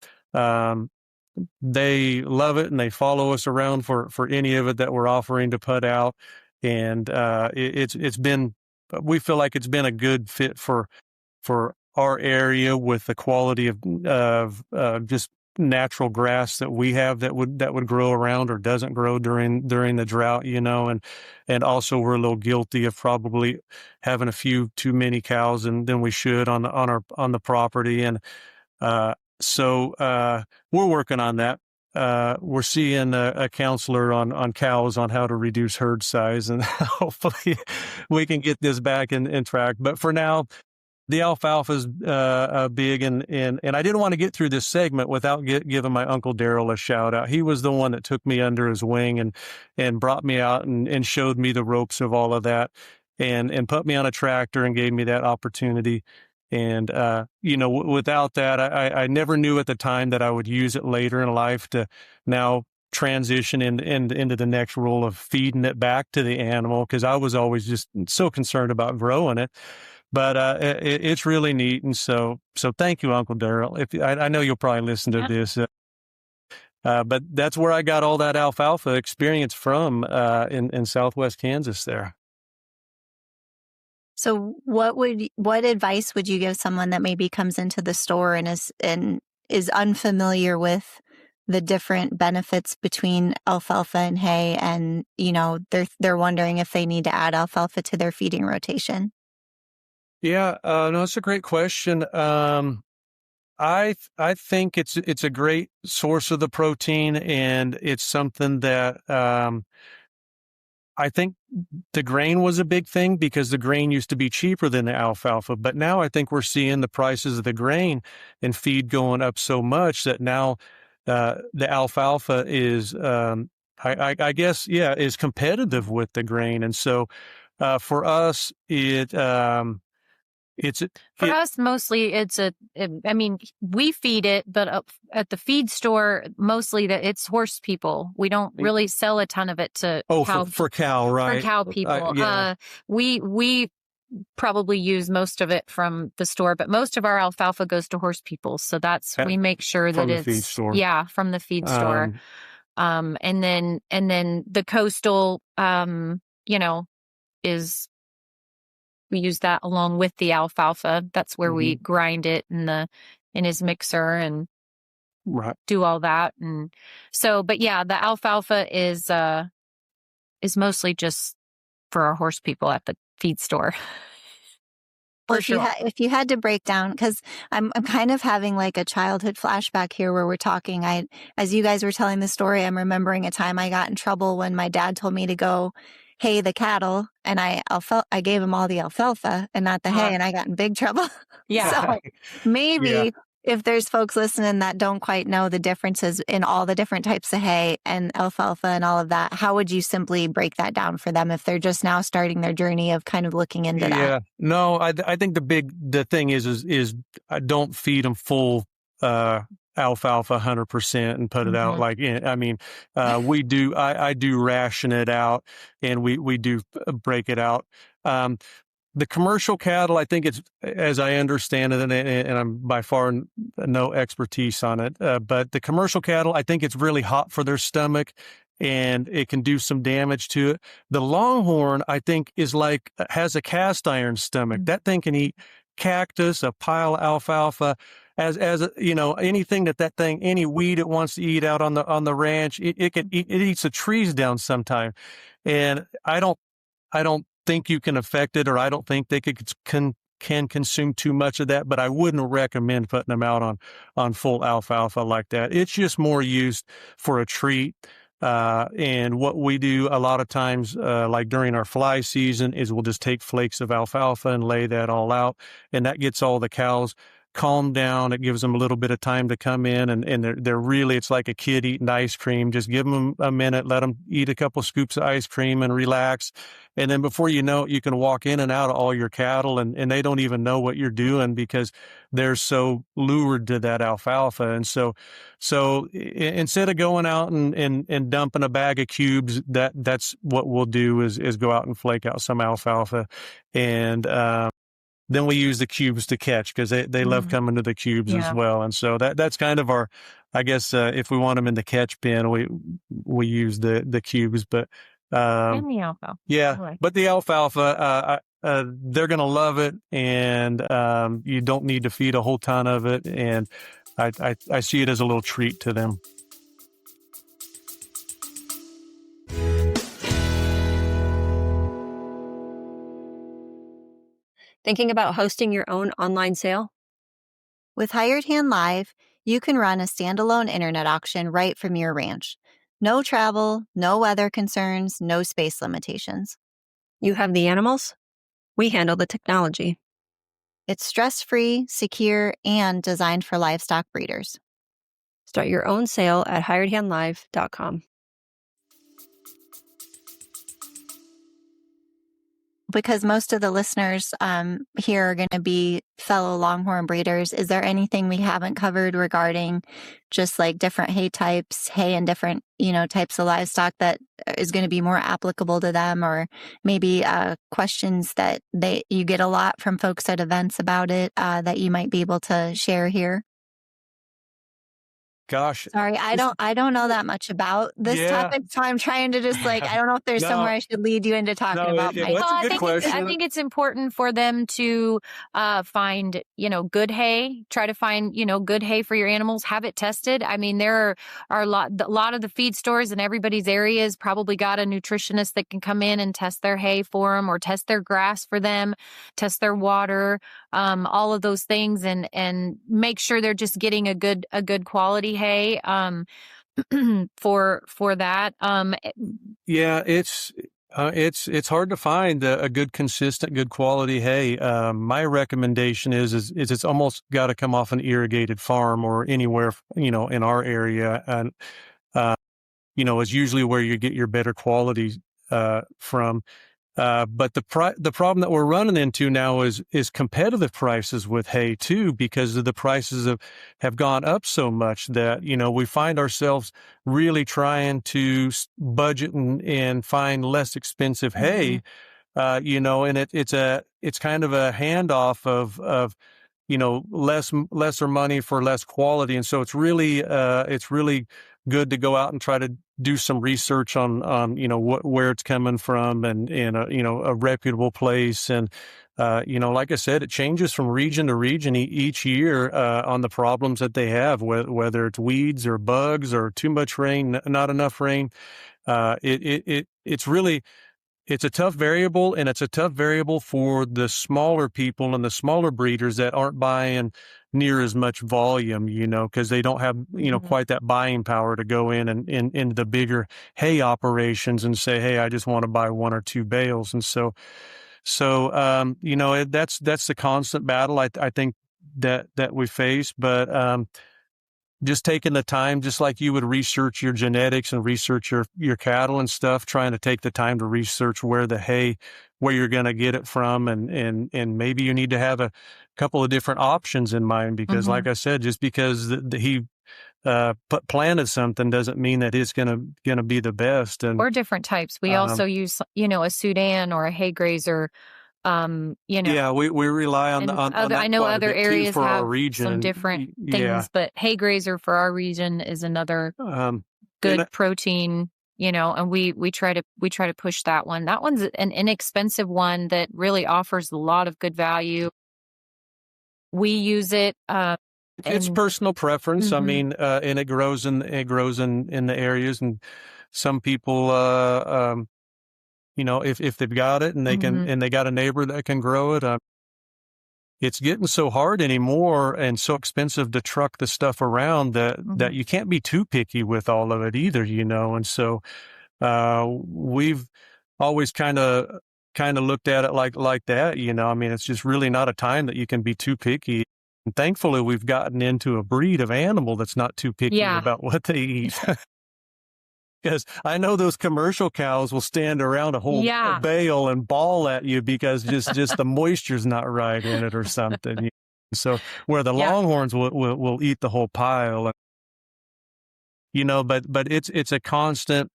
they love it, and they follow us around for any of it that we're offering to put out. And it's been, we feel like it's been a good fit for for our area with the quality of just natural grass that we have that would grow around or doesn't grow during the drought, and also we're a little guilty of probably having a few too many cows than we should on the property, and so we're working on that. We're seeing a counselor on cows on how to reduce herd size, and hopefully we can get this back in track. But for now, the alfalfa is big, and I didn't want to get through this segment without giving my Uncle Daryl a shout out. He was the one that took me under his wing and brought me out and showed me the ropes of all of that, and put me on a tractor and gave me that opportunity. And without that, I never knew at the time that I would use it later in life to now transition into the next role of feeding it back to the animal, because I was always just so concerned about growing it. But it's really neat, and so thank you, Uncle Daryl. I know you'll probably listen to this, but that's where I got all that alfalfa experience from in Southwest Kansas there. So what advice would you give someone that maybe comes into the store and is unfamiliar with the different benefits between alfalfa and hay, and they're wondering if they need to add alfalfa to their feeding rotation? Yeah, no, it's a great question. I think it's a great source of the protein, and it's something that I think the grain was a big thing, because the grain used to be cheaper than the alfalfa. But now I think we're seeing the prices of the grain and feed going up so much that now the alfalfa is, I guess, is competitive with the grain. And so for us, us, mostly we feed it, but at the feed store, mostly it's horse people. We don't really sell a ton of it to cow. For cow, right? For cow people. Yeah. We probably use most of it from the store, but most of our alfalfa goes to horse people. So we make sure that it's feed store. Yeah, from the feed store. And then the coastal, is, we use that along with the alfalfa. That's where we grind it in his mixer and do all that. And so, but yeah, the alfalfa is mostly just for our horse people at the feed store. Well, if you had to break down, because I'm kind of having like a childhood flashback here where we're talking. As you guys were telling the story, I'm remembering a time I got in trouble when my dad told me to go hay the cattle, and I gave him all the alfalfa and not the hay, and I got in big trouble. Yeah. So maybe if there's folks listening that don't quite know the differences in all the different types of hay and alfalfa and all of that, how would you simply break that down for them if they're just now starting their journey of kind of looking into that? Yeah, no, I think the thing is I don't feed them full alfalfa 100% and put it out like, we do, I do ration it out, and we do break it out. The commercial cattle, I think it's, as I understand it, and I'm by far no expertise on it, but the commercial cattle, I think it's really hot for their stomach, and it can do some damage to it. The Longhorn, I think, has a cast iron stomach. That thing can eat cactus, a pile of alfalfa, as anything that thing, any weed it wants to eat out on the ranch, it eats the trees down sometime. And I don't think you can affect it, or I don't think they can consume too much of that, but I wouldn't recommend putting them out on full alfalfa like that. It's just more used for a treat. And what we do a lot of times, like during our fly season, is we'll just take flakes of alfalfa and lay that all out, and that gets all the cows calmed down. It gives them a little bit of time to come in, and they're really, it's like a kid eating ice cream. Just give them a minute, let them eat a couple scoops of ice cream and relax. And then before you know it, you can walk in and out of all your cattle, and they don't even know what you're doing because they're so lured to that alfalfa. And so instead of going out and dumping a bag of cubes, that's what we'll do is go out and flake out some alfalfa. And, then we use the cubes to catch, because they love coming to the cubes as well. And so that's kind of our, I guess, if we want them in the catch bin, we use the cubes, but, and the alfalfa. Yeah. But the alfalfa, they're going to love it, and you don't need to feed a whole ton of it. And I see it as a little treat to them. Thinking about hosting your own online sale? With Hired Hand Live, you can run a standalone internet auction right from your ranch. No travel, no weather concerns, no space limitations. You have the animals? We handle the technology. It's stress-free, secure, and designed for livestock breeders. Start your own sale at hiredhandlive.com. Because most of the listeners here are going to be fellow Longhorn breeders, is there anything we haven't covered regarding just like different hay types, hay and different, types of livestock that is going to be more applicable to them, or maybe questions that you get a lot from folks at events about it that you might be able to share here? Gosh. Sorry, I don't know that much about this topic, so I'm trying to just I don't know if there's somewhere I should lead you into talking about. That's a good question. I think it's important for them to find, good hay. Try to find, good hay for your animals. Have it tested. I mean, there are a lot of the feed stores in everybody's areas probably got a nutritionist that can come in and test their hay for them, or test their grass for them, test their water, all of those things, and make sure they're just getting a good quality hay for that. Yeah, it's hard to find a good, consistent, good quality hay. My recommendation is it's almost got to come off an irrigated farm or anywhere, in our area. And, is usually where you get your better quality, from. But the problem that we're running into now is competitive prices with hay too, because of the prices have gone up so much that, we find ourselves really trying to budget and find less expensive hay, and it's kind of a handoff of lesser money for less quality. And so it's really good to go out and try to do some research on where it's coming from, and a reputable place. And like I said, it changes from region to region each year on the problems that they have, whether it's weeds or bugs or too much rain, not enough rain. It's a tough variable, and it's a tough variable for the smaller people and the smaller breeders that aren't buying near as much volume, because they don't have, quite that buying power to go in and into the bigger hay operations and say, hey, I just want to buy 1 or 2 bales. And so, that's the constant battle I think that we face. But, just taking the time, just like you would research your genetics and research your cattle and stuff, trying to take the time to research where you're going to get it from. And maybe you need to have a couple of different options in mind, because like I said, just because he planted something doesn't mean that it's going to be the best. And or different types. We also use, a Sudan or a hay grazer. Yeah, we rely on other, that I know other areas for have our region. some different things, but hay grazer for our region is another good protein, and we try to push that one. That one's an inexpensive one that really offers a lot of good value. We use it. It's personal preference. I mean, and it grows in the areas, and some people, if they've got it and they can, and they got a neighbor that can grow it, it's getting so hard anymore and so expensive to truck the stuff around that you can't be too picky with all of it either, And so, we've always kind of looked at it like that, I mean, it's just really not a time that you can be too picky. And thankfully, we've gotten into a breed of animal that's not too picky about what they eat. Because I know those commercial cows will stand around a whole bale and bawl at you because just the moisture's not right in it or something. So where the Longhorns will eat the whole pile, but it's a constant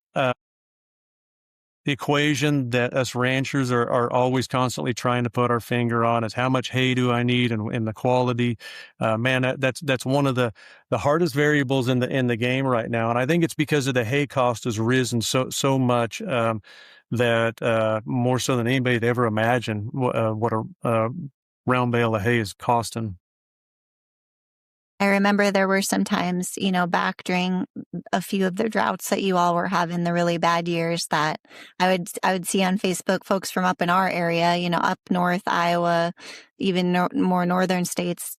equation that us ranchers are always constantly trying to put our finger on, is how much hay do I need, and the quality. Man, that's one of the hardest variables in the game right now. And I think it's because of the hay cost has risen so much. that more so than anybody'd ever imagined what a round bale of hay is costing. I remember there were some times, back during a few of the droughts that you all were having, the really bad years, that I would see on Facebook folks from up in our area, up north, Iowa, even more northern states,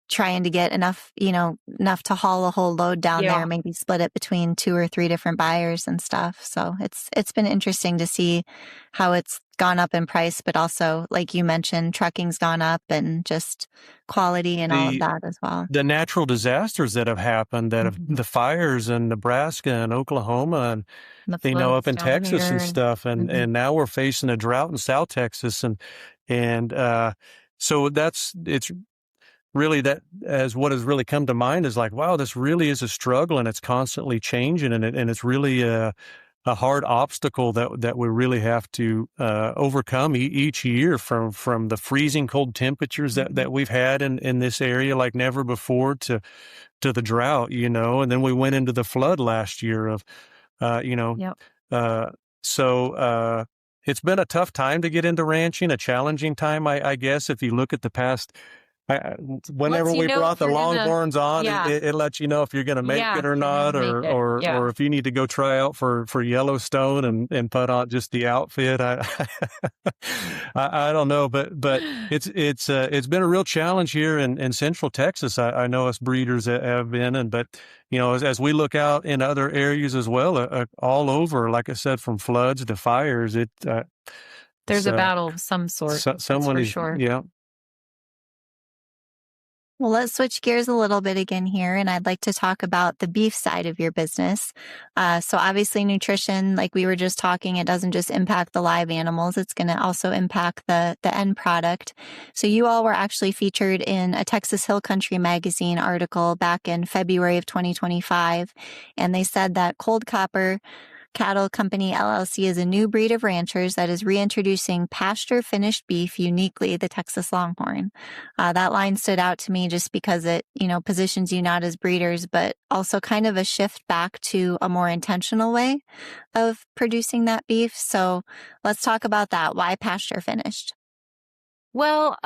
trying to get enough to haul a whole load down there, maybe split it between 2 or 3 different buyers and stuff. So it's been interesting to see how it's gone up in price, but also, like you mentioned, trucking's gone up and just quality and all of that as well. The natural disasters that have happened, the fires in Nebraska and Oklahoma and up in Texas and stuff, and now we're facing a drought in South Texas, and so it's really that as what has really come to mind is like, wow, this really is a struggle, and it's constantly changing, and it's really a hard obstacle that we really have to overcome each year from the freezing cold temperatures that we've had in this area like never before to the drought, and then we went into the flood last year of, so it's been a tough time to get into ranching, a challenging time, I guess, if you look at the past. Whenever we brought the Longhorns on, it lets you know if you're going to make it or not, or if you need to go try out for Yellowstone and put on just the outfit. I don't know, but it's been a real challenge here in Central Texas. I know us breeders have been, but as we look out in other areas as well, all over, like I said, from floods to fires, there's a battle of some sort. Someone is, sure. Yeah. Well, let's switch gears a little bit again here, and I'd like to talk about the beef side of your business. So obviously nutrition, like we were just talking, it doesn't just impact the live animals, it's going to also impact the end product. So you all were actually featured in a Texas Hill Country magazine article back in February of 2025, and they said that Cold Copper Cattle Company LLC is a new breed of ranchers that is reintroducing pasture-finished beef, uniquely the Texas Longhorn. That line stood out to me just because it, positions you not as breeders, but also kind of a shift back to a more intentional way of producing that beef. So let's talk about that. Why pasture-finished? Well,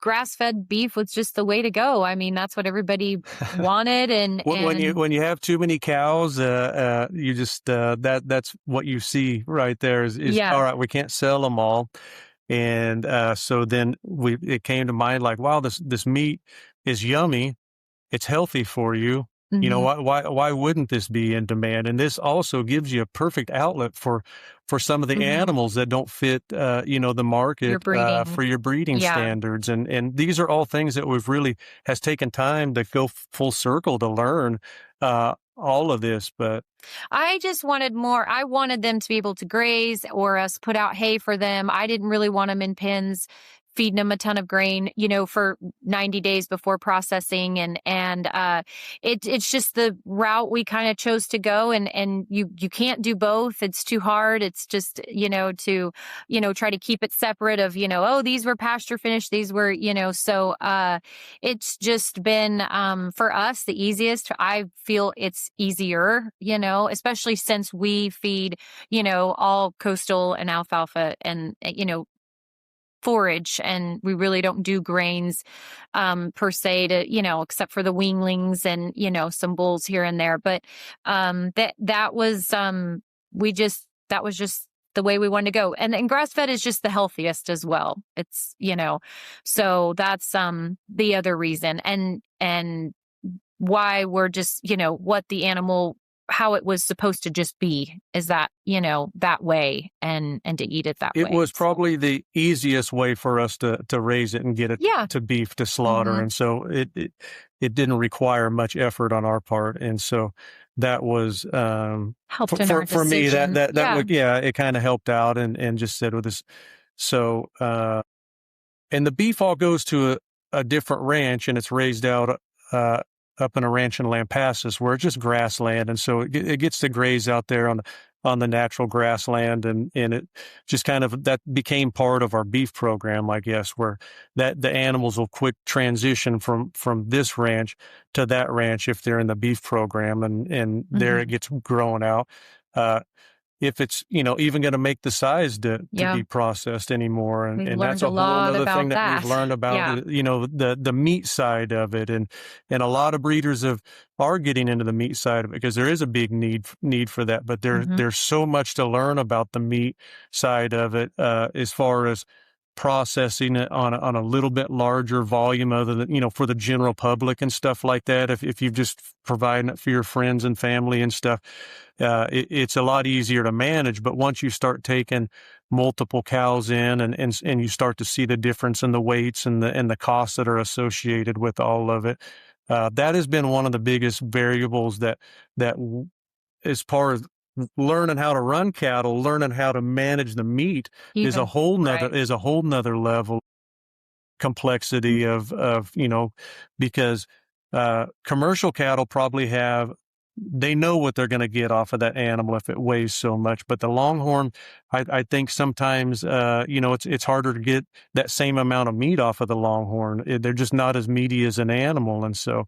grass-fed beef was just the way to go. I mean, that's what everybody wanted. And when you have too many cows, you just that's what you see right there is all right. We can't sell them all, and so then it came to mind like, wow, this meat is yummy, it's healthy for you. Why wouldn't this be in demand? And this also gives you a perfect outlet for some of the animals that don't fit, the market for your breeding standards. And these are all things that has taken time to go full circle to learn all of this. But I just wanted more. I wanted them to be able to graze or us put out hay for them. I didn't really want them in pens, feeding them a ton of grain, for 90 days before processing. And it's just the route we kind of chose to go. And you can't do both. It's too hard. It's just, to, try to keep it separate of, these were pasture finished. These were, so it's just been, for us, the easiest. I feel it's easier, especially since we feed, all coastal and alfalfa and, forage, and we really don't do grains per se to except for the weanlings and some bulls here and there, but that was just the way we wanted to go. And grass fed is just the healthiest as well. It's so that's the other reason, and why we're just what the animal, how it was supposed to just be, is that, that way and to eat it that way. It was probably the easiest way for us to raise it and get it to beef to slaughter. And so it didn't require much effort on our part. And so that was, helped in our for me, decision. it kind of helped out and just said with this. So, and the beef all goes to a different ranch, and it's raised out, up in a ranch in Lampasas where it's just grassland. And so it gets to graze out there on the natural grassland. And it just kind of, that became part of our beef program, I guess, where that the animals will quick transition from this ranch to that ranch if they're in the beef program. And there it gets grown out. if it's, even going to make the size to be processed anymore. And that's a whole other thing that we've learned about, the meat side of it. And a lot of breeders are getting into the meat side of it because there is a big need for that. But there's so much to learn about the meat side of it, as far as processing it on a little bit larger volume, other than, for the general public and stuff like that. If you've just providing it for your friends and family and stuff, it's a lot easier to manage. But once you start taking multiple cows in and you start to see the difference in the weights and the costs that are associated with all of it, that has been one of the biggest variables that as far as learning how to run cattle, learning how to manage the meat is a whole nother level complexity of because commercial cattle probably they know what they're going to get off of that animal if it weighs so much. But the Longhorn, I think sometimes, it's harder to get that same amount of meat off of the Longhorn. They're just not as meaty as an animal. And so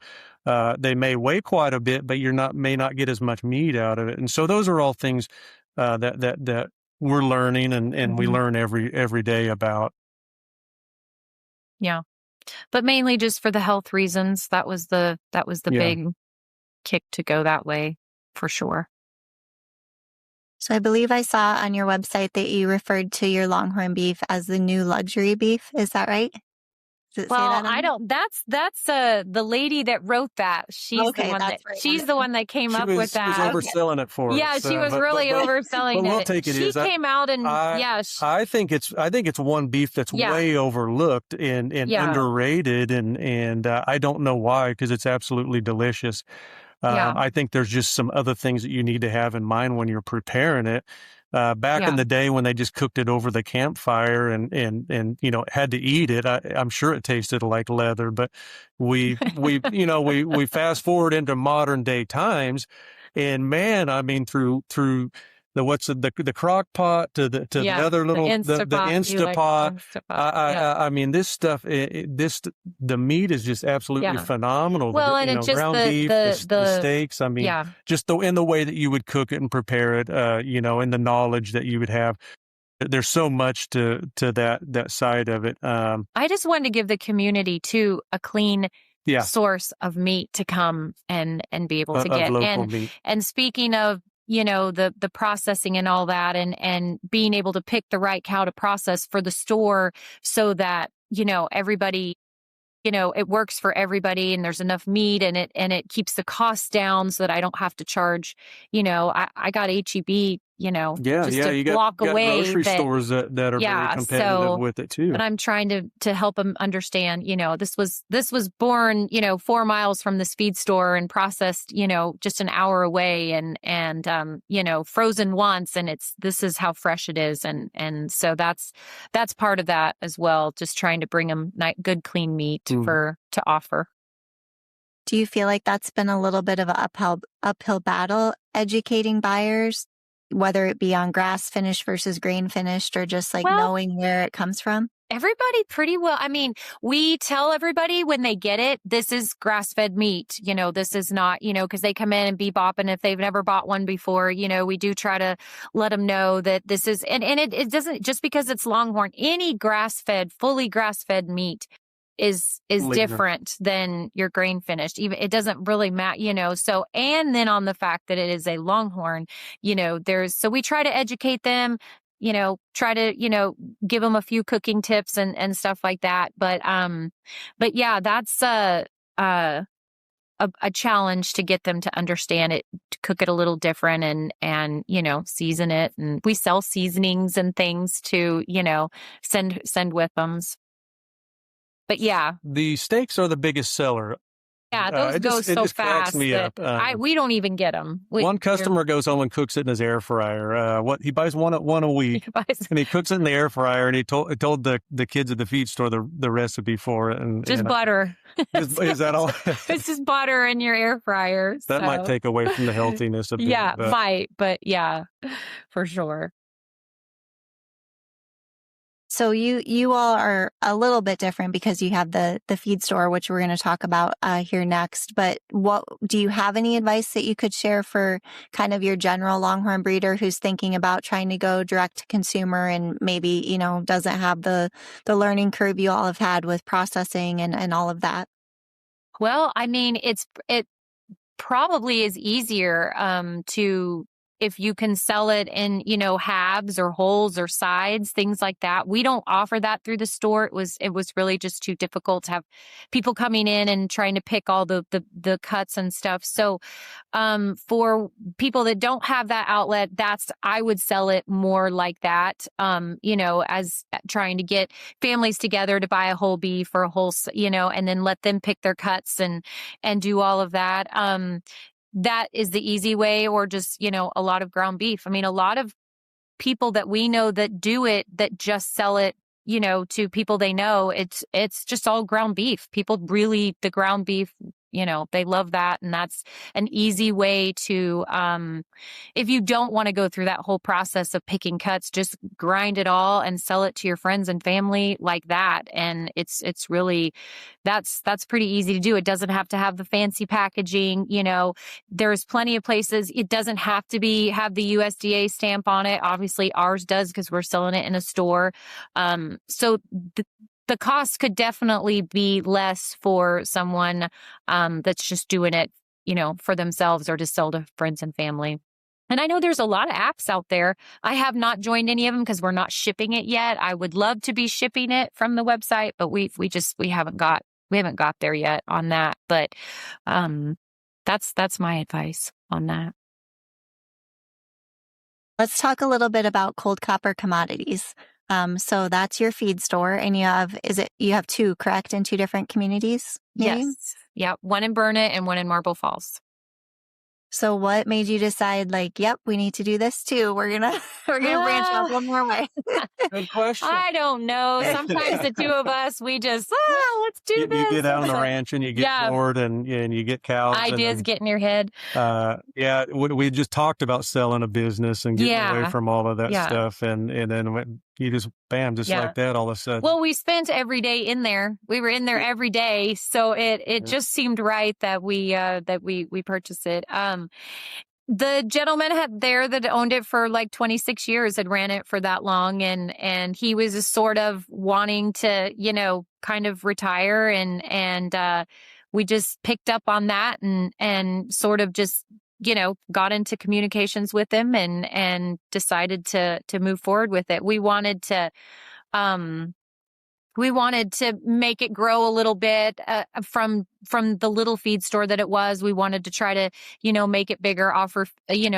they may weigh quite a bit, but may not get as much meat out of it. And so those are all things that we're learning and we learn every day about. Yeah. But mainly just for the health reasons. That was the big kick to go that way, for sure. So I believe I saw on your website that you referred to your Longhorn beef as the new luxury beef. Is that right? Well, I don't. That's the lady that wrote that. She's the one she's the one that came up with that. She was overselling it for us. Yeah, she was really overselling it. But we'll take it. She came out and I think it's one beef that's way overlooked and underrated, and I don't know why, because it's absolutely delicious. I think there's just some other things that you need to have in mind when you're preparing it. Back in the day when they just cooked it over the campfire and had to eat it, I'm sure it tasted like leather. But we fast forward into modern day times, and man, I mean through the crock pot to the other little the Instapot. I mean, this stuff, the meat is just absolutely phenomenal. Well, and it's just ground beef, the steaks. I mean, just in the way that you would cook it and prepare it, and the knowledge that you would have. There's so much to that side of it. I just wanted to give the community too a clean source of meat to come and be able to get. Local meat. And speaking of the processing and all that, and being able to pick the right cow to process for the store so that, everybody, it works for everybody and there's enough meat and it keeps the costs down so that I don't have to charge, I got HEB, you block away. Grocery stores that are very competitive with it too. But I'm trying to help them understand, this was born, 4 miles from the feed store and processed, just an hour away and frozen once, and this is how fresh it is. And so that's part of that as well. Just trying to bring them good, clean meat to offer. Do you feel like that's been a little bit of an uphill battle educating buyers, whether it be on grass finished versus grain finished, or just knowing where it comes from? Everybody pretty well. I mean, we tell everybody when they get it, this is grass-fed meat. This is not, because they come in and bebop, and if they've never bought one before, we do try to let them know that this is, and it doesn't, just because it's Longhorn, any fully grass-fed meat is different than your grain finished. Even it doesn't really matter, so, and then on the fact that it is a Longhorn, so we try to educate them, try to, give them a few cooking tips and stuff like that. But yeah, that's a challenge to get them to understand it, to cook it a little different and season it. And we sell seasonings and things to, send with them. But yeah, the steaks are the biggest seller. Yeah, those go so fast. Me up. We don't even get them. One customer goes home and cooks it in his air fryer. He buys one a week, and he cooks it in the air fryer. And he told the kids at the feed store the recipe for it. And just butter. Is that all? It's just butter in your air fryer. That might take away from the healthiness of it. Yeah, might, but yeah, for sure. So you all are a little bit different because you have the feed store, which we're going to talk about here next. But what do you have any advice that you could share for kind of your general Longhorn breeder who's thinking about trying to go direct to consumer and maybe, doesn't have the learning curve you all have had with processing and all of that? Well, I mean, it probably is easier to if you can sell it in, halves or wholes or sides, things like that. We don't offer that through the store. It was really just too difficult to have people coming in and trying to pick all the cuts and stuff. So for people that don't have that outlet, I would sell it more like that, as trying to get families together to buy a whole beef or a whole, and then let them pick their cuts and do all of that. That is the easy way, or just, a lot of ground beef. I mean, a lot of people that we know that do it, that just sell it, to people they know, it's just all ground beef. People really, the ground beef, they love that. And that's an easy way to, if you don't want to go through that whole process of picking cuts, just grind it all and sell it to your friends and family like that. And it's really, that's pretty easy to do. It doesn't have to have the fancy packaging. There's plenty of places. It doesn't have to have the USDA stamp on it. Obviously ours does, because we're selling it in a store. So the cost could definitely be less for someone that's just doing it, for themselves or to sell to friends and family. And I know there's a lot of apps out there. I have not joined any of them because we're not shipping it yet. I would love to be shipping it from the website, but we haven't got there yet on that. But that's my advice on that. Let's talk a little bit about Cold Copper Commodities. So that's your feed store, and you have two, correct, in two different communities? Maybe? Yes. Yeah. One in Burnett and one in Marble Falls. So what made you decide, yep, we need to do this too? We're gonna branch out one more way. Good question. I don't know. Sometimes the two of us, we just let's do this. You get out on the ranch and you get bored and you get cows. Ideas get in your head. We just talked about selling a business and getting away from all of that stuff, and then you just bam, like that, all of a sudden. Well, we spent every day in there. We were in there every day, so it just seemed right that we purchased it. The gentleman that owned it for 26 years had ran it for that long, and he was just sort of wanting to, kind of retire, and we just picked up on that and sort of just, got into communications with him and decided to move forward with it. We wanted to make it grow a little bit from the little feed store that it was. We wanted to try to, make it bigger, offer,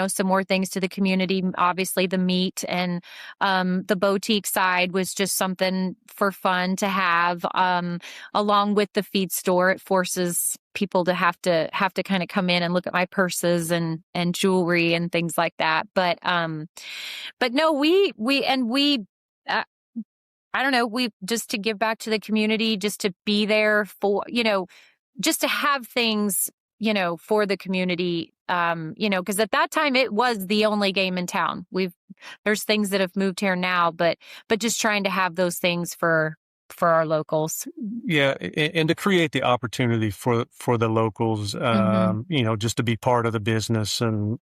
some more things to the community. Obviously the meat and the boutique side was just something for fun to have. Along with the feed store, it forces people to have to kind of come in and look at my purses and jewelry and things like that. But no, we I don't know, we just to give back to the community, just to be there for, just to have things, for the community, because at that time it was the only game in town. There's things that have moved here now, but just trying to have those things for our locals. Yeah. And to create the opportunity for the locals, just to be part of the business and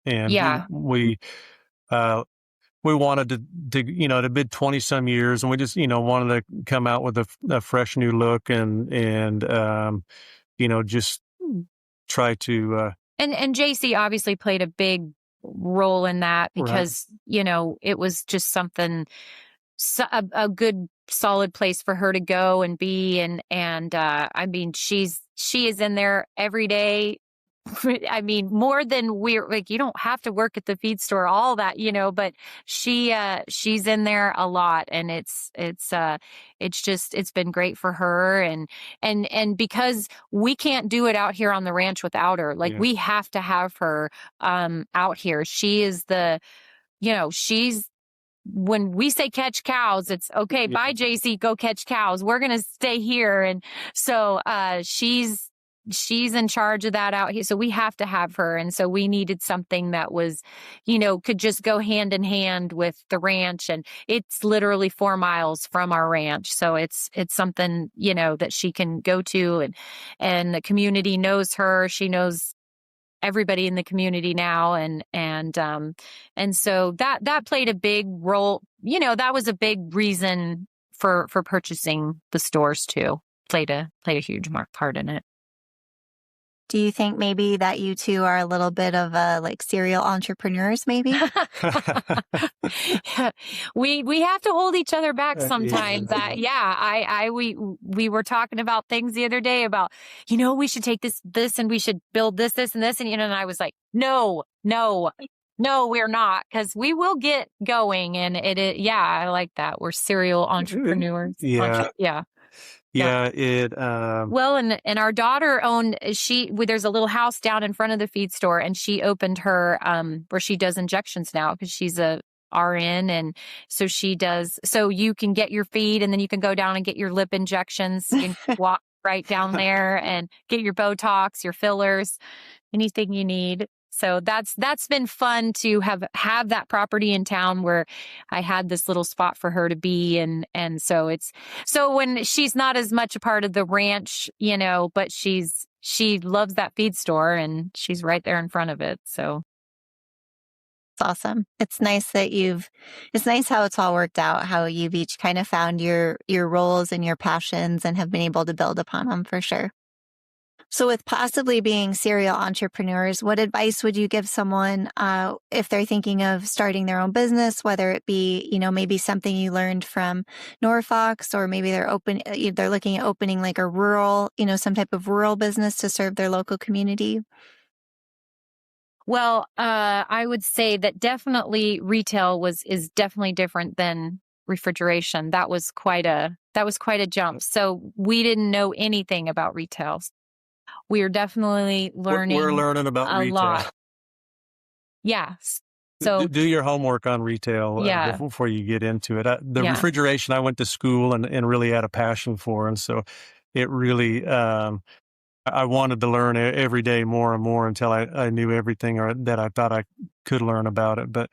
we wanted to to bid 20 some years, and we just, wanted to come out with a fresh new look and just try to, and JC obviously played a big role in that because, it was just something, a good solid place for her to go and be. And I mean, she is in there every day. I mean, more than you don't have to work at the feed store, all that, but she's in there a lot, and it's been great for her. And because we can't do it out here on the ranch without her, we have to have her, out here. She is when we say catch cows, it's okay. Bye, JC, go catch cows. We're going to stay here. And so, she's she's in charge of that out here. So we have to have her. And so we needed something that was, could just go hand in hand with the ranch. And it's literally 4 miles from our ranch. So it's something, that she can go to, and the community knows her. She knows everybody in the community now. And so that played a big role. That was a big reason for purchasing the stores too. Played a huge part in it. Do you think maybe that you two are a little bit of serial entrepreneurs, maybe? We have to hold each other back sometimes. We were talking about things the other day about, we should take this and we should build this and this. And, and I was like, no, we're not, because we will get going. And I like that. We're serial entrepreneurs. Yeah. Yeah. Well, and our daughter there's a little house down in front of the feed store, and she opened her, where she does injections now, because she's a RN. And so she does, so you can get your feed and then you can go down and get your lip injections. You can walk right down there and get your Botox, your fillers, anything you need. So that's been fun to have that property in town where I had this little spot for her to be. And so when she's not as much a part of the ranch, but she loves that feed store and she's right there in front of it. So it's awesome. It's nice it's nice how it's all worked out, how you've each kind of found your roles and your passions and have been able to build upon them, for sure. So with possibly being serial entrepreneurs, what advice would you give someone if they're thinking of starting their own business, whether it be, maybe something you learned from Norfolk, or maybe they're looking at opening like a rural, some type of rural business to serve their local community? Well, I would say that definitely retail is definitely different than refrigeration. That was quite a jump. So we didn't know anything about retail. We are definitely learning. We're learning about a retail. lot. Yes. So do your homework on retail before you get into it. Refrigeration, I went to school and really had a passion for. And so it really, I wanted to learn every day more and more until I knew everything that I thought I could learn about it. But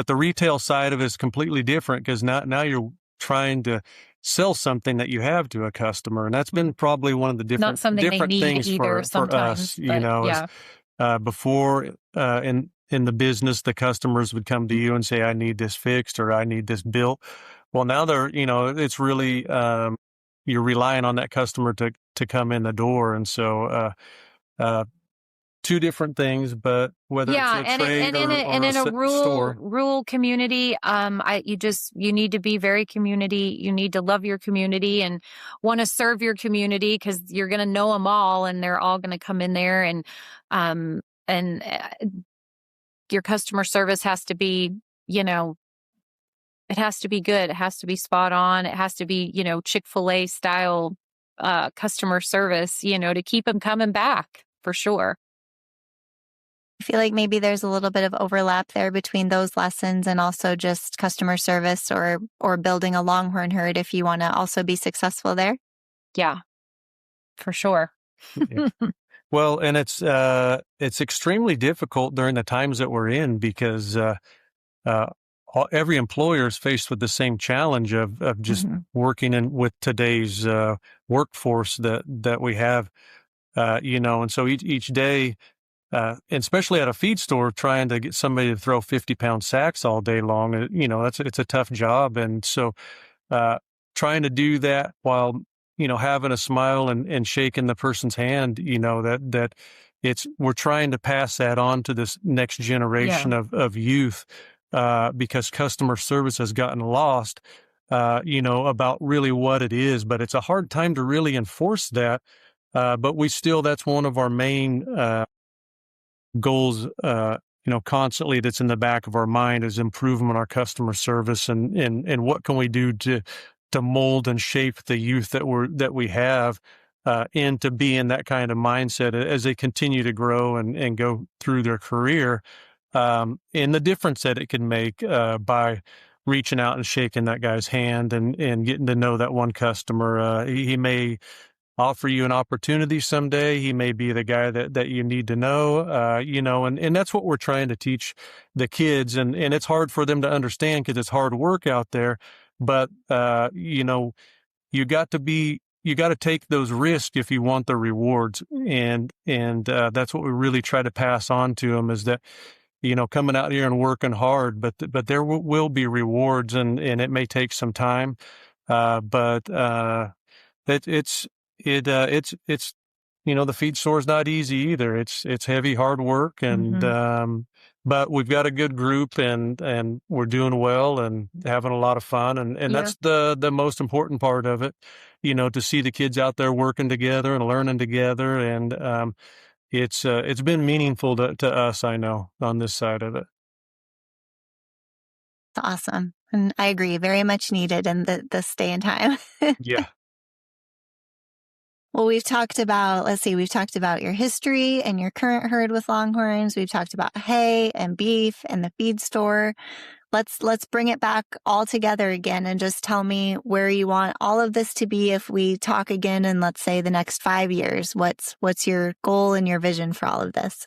the retail side of it is completely different, because now you're trying to sell something that you have to a customer. And that's been probably one of the different things for us, before in the business, the customers would come to you and say, I need this fixed or I need this built. Well, now it's really, you're relying on that customer to come in the door. And so, two different things, but whether it's a trade or in a store. rural community, you need to be very community. You need to love your community and want to serve your community, because you're going to know them all and they're all going to come in there. And your customer service has to be, it has to be good. It has to be spot on. It has to be, Chick-fil-A style customer service, to keep them coming back, for sure. I feel like maybe there's a little bit of overlap there between those lessons and also just customer service or building a Longhorn herd if you want to also be successful there. Yeah, for sure. Yeah. Well, and it's extremely difficult during the times that we're in, because every employer is faced with the same challenge of just working with today's workforce that we have, and so each day. And especially at a feed store, trying to get somebody to throw 50-pound sacks all day long, it's a tough job. And so, trying to do that while, having a smile and shaking the person's hand, we're trying to pass that on to this next generation of youth, because customer service has gotten lost, about really what it is, but it's a hard time to really enforce that. But that's one of our main, goals, constantly, that's in the back of our mind, is improving our customer service and what can we do to mold and shape the youth that we have into being that kind of mindset as they continue to grow and go through their career, and the difference that it can make by reaching out and shaking that guy's hand and getting to know that one customer. He may offer you an opportunity someday. He may be the guy that you need to know, and that's what we're trying to teach the kids. And it's hard for them to understand because it's hard work out there. But, you got to take those risks if you want the rewards. And that's what we really try to pass on to them is that, coming out here and working hard, but there will be rewards and it may take some time. But it's the feed store is not easy either. It's heavy, hard work, and but we've got a good group, and we're doing well and having a lot of fun, and that's the most important part of it. To see the kids out there working together and learning together, and it's been meaningful to us. I know on this side of it. Awesome. And I agree, very much needed in this day and time. Yeah. Well, we've talked about your history and your current herd with Longhorns. We've talked about hay and beef and the feed store. Let's bring it back all together again and just tell me where you want all of this to be if we talk again in, let's say, the next 5 years. What's your goal and your vision for all of this?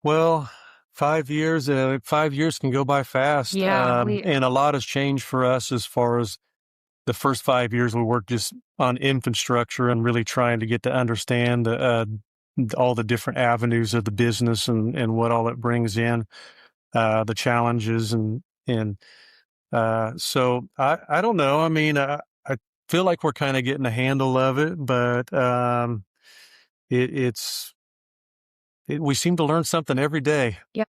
Well, 5 years, 5 years can go by fast. Yeah, and a lot has changed for us as far as the first 5 years we worked just on infrastructure and really trying to get to understand all the different avenues of the business and what all it brings in, the challenges and so I don't know. I mean, I feel like we're kind of getting a handle of it, but we seem to learn something every day. Yeah.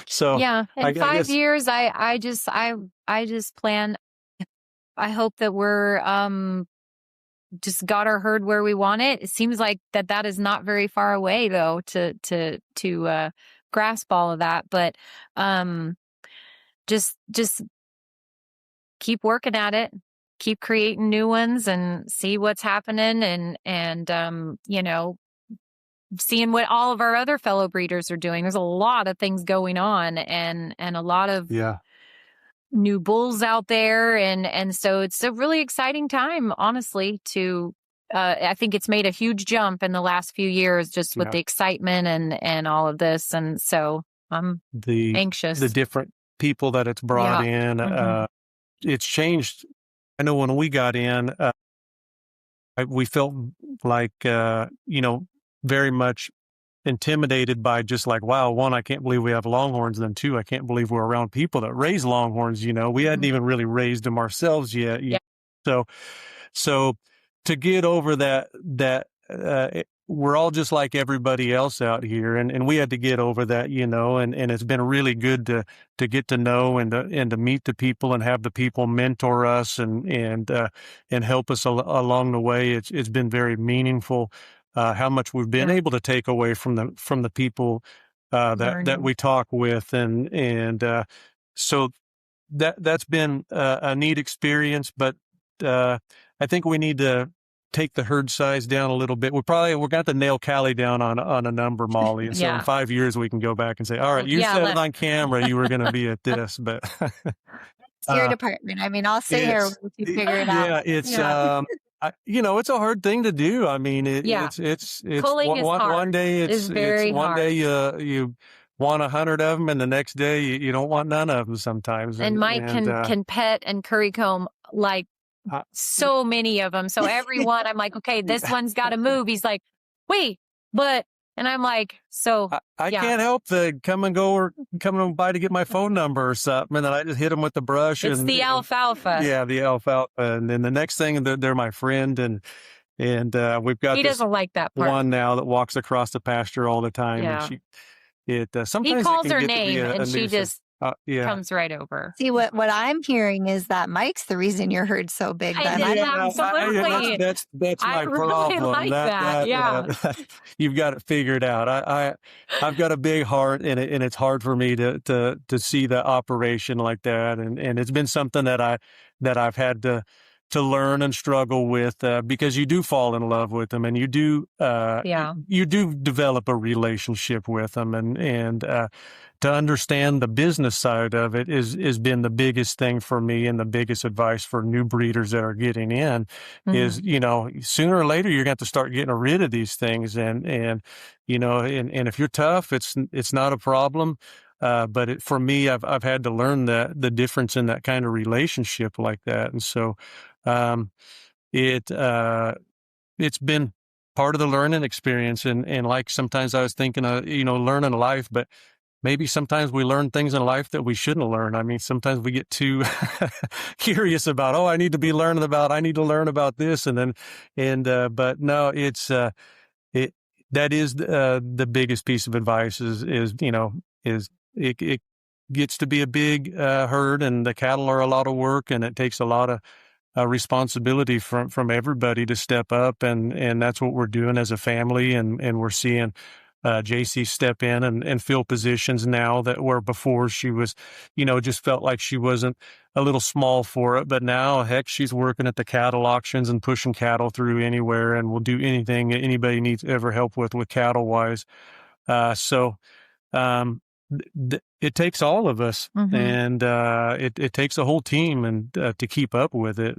So yeah, in 5 years, I just plan. I hope that we're just got our herd where we want it. It seems like that is not very far away though to grasp all of that. But just keep working at it, keep creating new ones, and see what's happening, and seeing what all of our other fellow breeders are doing. There's a lot of things going on, and a lot of new bulls out there, and so it's a really exciting time, honestly. I think it's made a huge jump in the last few years, just with the excitement and all of this, and so I'm anxious. The different people that it's brought in, it's changed. I know when we got in, we felt like very much intimidated by just like, wow, one, I can't believe we have Longhorns. And then two, I can't believe we're around people that raise Longhorns. We hadn't even really raised them ourselves yet. So to get over that, we're all just like everybody else out here. And we had to get over that, and it's been really good to get to know and to meet the people and have the people mentor us and help us along the way. It's been very meaningful. How much we've been able to take away from the people that we talk with, and so that's been a neat experience. But I think we need to take the herd size down a little bit. We're got to nail Callie down on a number, Molly. And so in 5 years we can go back and say, all right, you said it on camera you were going to be at this, but it's your department. I mean, I'll stay here once you figure it out. Yeah, it's it's a hard thing to do. I mean, it's Culling is hard. One day it's very one hard. day you want 100 of them, and the next day you don't want none of them sometimes. And Mike can pet and curry comb like so many of them. So every one, I'm like, okay, this one's got to move. He's like, wait, but. And I'm like, so I can't help the come and by to get my phone number or something, and then I just hit them with the brush. It's the alfalfa. Yeah, the alfalfa, and then the next thing they're my friend, and we've got. He doesn't like that part. One now that walks across the pasture all the time. Yeah. And sometimes he calls her name, and she just comes right over. See, what I'm hearing is that Mike's the reason your herd's so big. Then that's my problem. Like that. You've got it figured out. I've got a big heart, and it's hard for me to see the operation like that, and it's been something that I've had to to learn and struggle with, because you do fall in love with them, and you do develop a relationship with them, and to understand the business side of it is been the biggest thing for me, and the biggest advice for new breeders that are getting in is, sooner or later you're going to have to start getting rid of these things, and if you're tough, it's not a problem. But for me, I've had to learn the difference in that kind of relationship like that, and so it's been part of the learning experience, and like sometimes I was thinking, learning life, but maybe sometimes we learn things in life that we shouldn't learn. I mean, sometimes we get too curious about, I need to learn about this, but no, that is the biggest piece of advice is it gets to be a big herd, and the cattle are a lot of work, and it takes a lot of responsibility from everybody to step up, and that's what we're doing as a family, and we're seeing JC step in and fill positions now that where before she was, just felt like she wasn't a little small for it, but now, heck, she's working at the cattle auctions and pushing cattle through anywhere, and will do anything anybody needs ever help with cattle wise. It takes all of us, and it takes a whole team, and to keep up with it,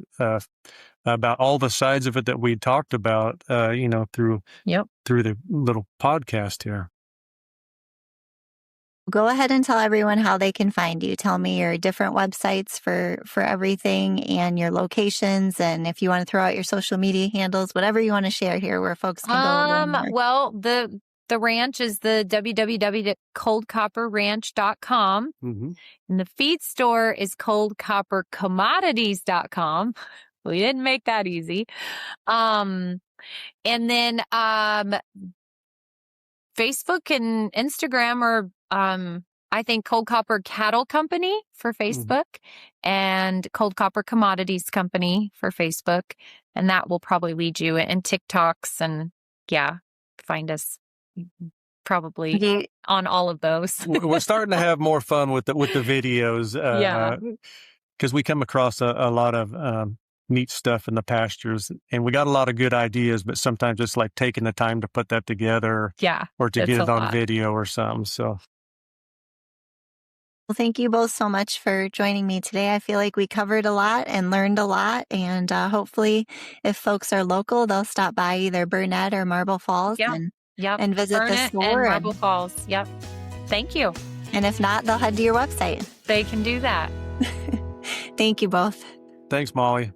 about all the sides of it that we talked about, through the little podcast here. Go ahead and tell everyone how they can find you. Tell me your different websites for everything, and your locations, and if you want to throw out your social media handles, whatever you want to share here, where folks can go. Well, the ranch is the www.coldcopperranch.com. And the feed store is coldcoppercommodities.com. We didn't make that easy. And then Facebook and Instagram are, I think, Cold Copper Cattle Company for Facebook, and Cold Copper Commodities Company for Facebook. And that will probably lead you, and TikToks, and find us probably on all of those. We're starting to have more fun with the videos, because we come across a lot of neat stuff in the pastures, and we got a lot of good ideas, but sometimes it's like taking the time to put that together, or to get it on video or something. So, well, thank you both so much for joining me today. I feel like we covered a lot and learned a lot, and hopefully, if folks are local, they'll stop by either Burnett or Marble Falls and visit the store. And Marble Falls. Yep. Thank you. And if not, they'll head to your website. They can do that. Thank you both. Thanks, Molly.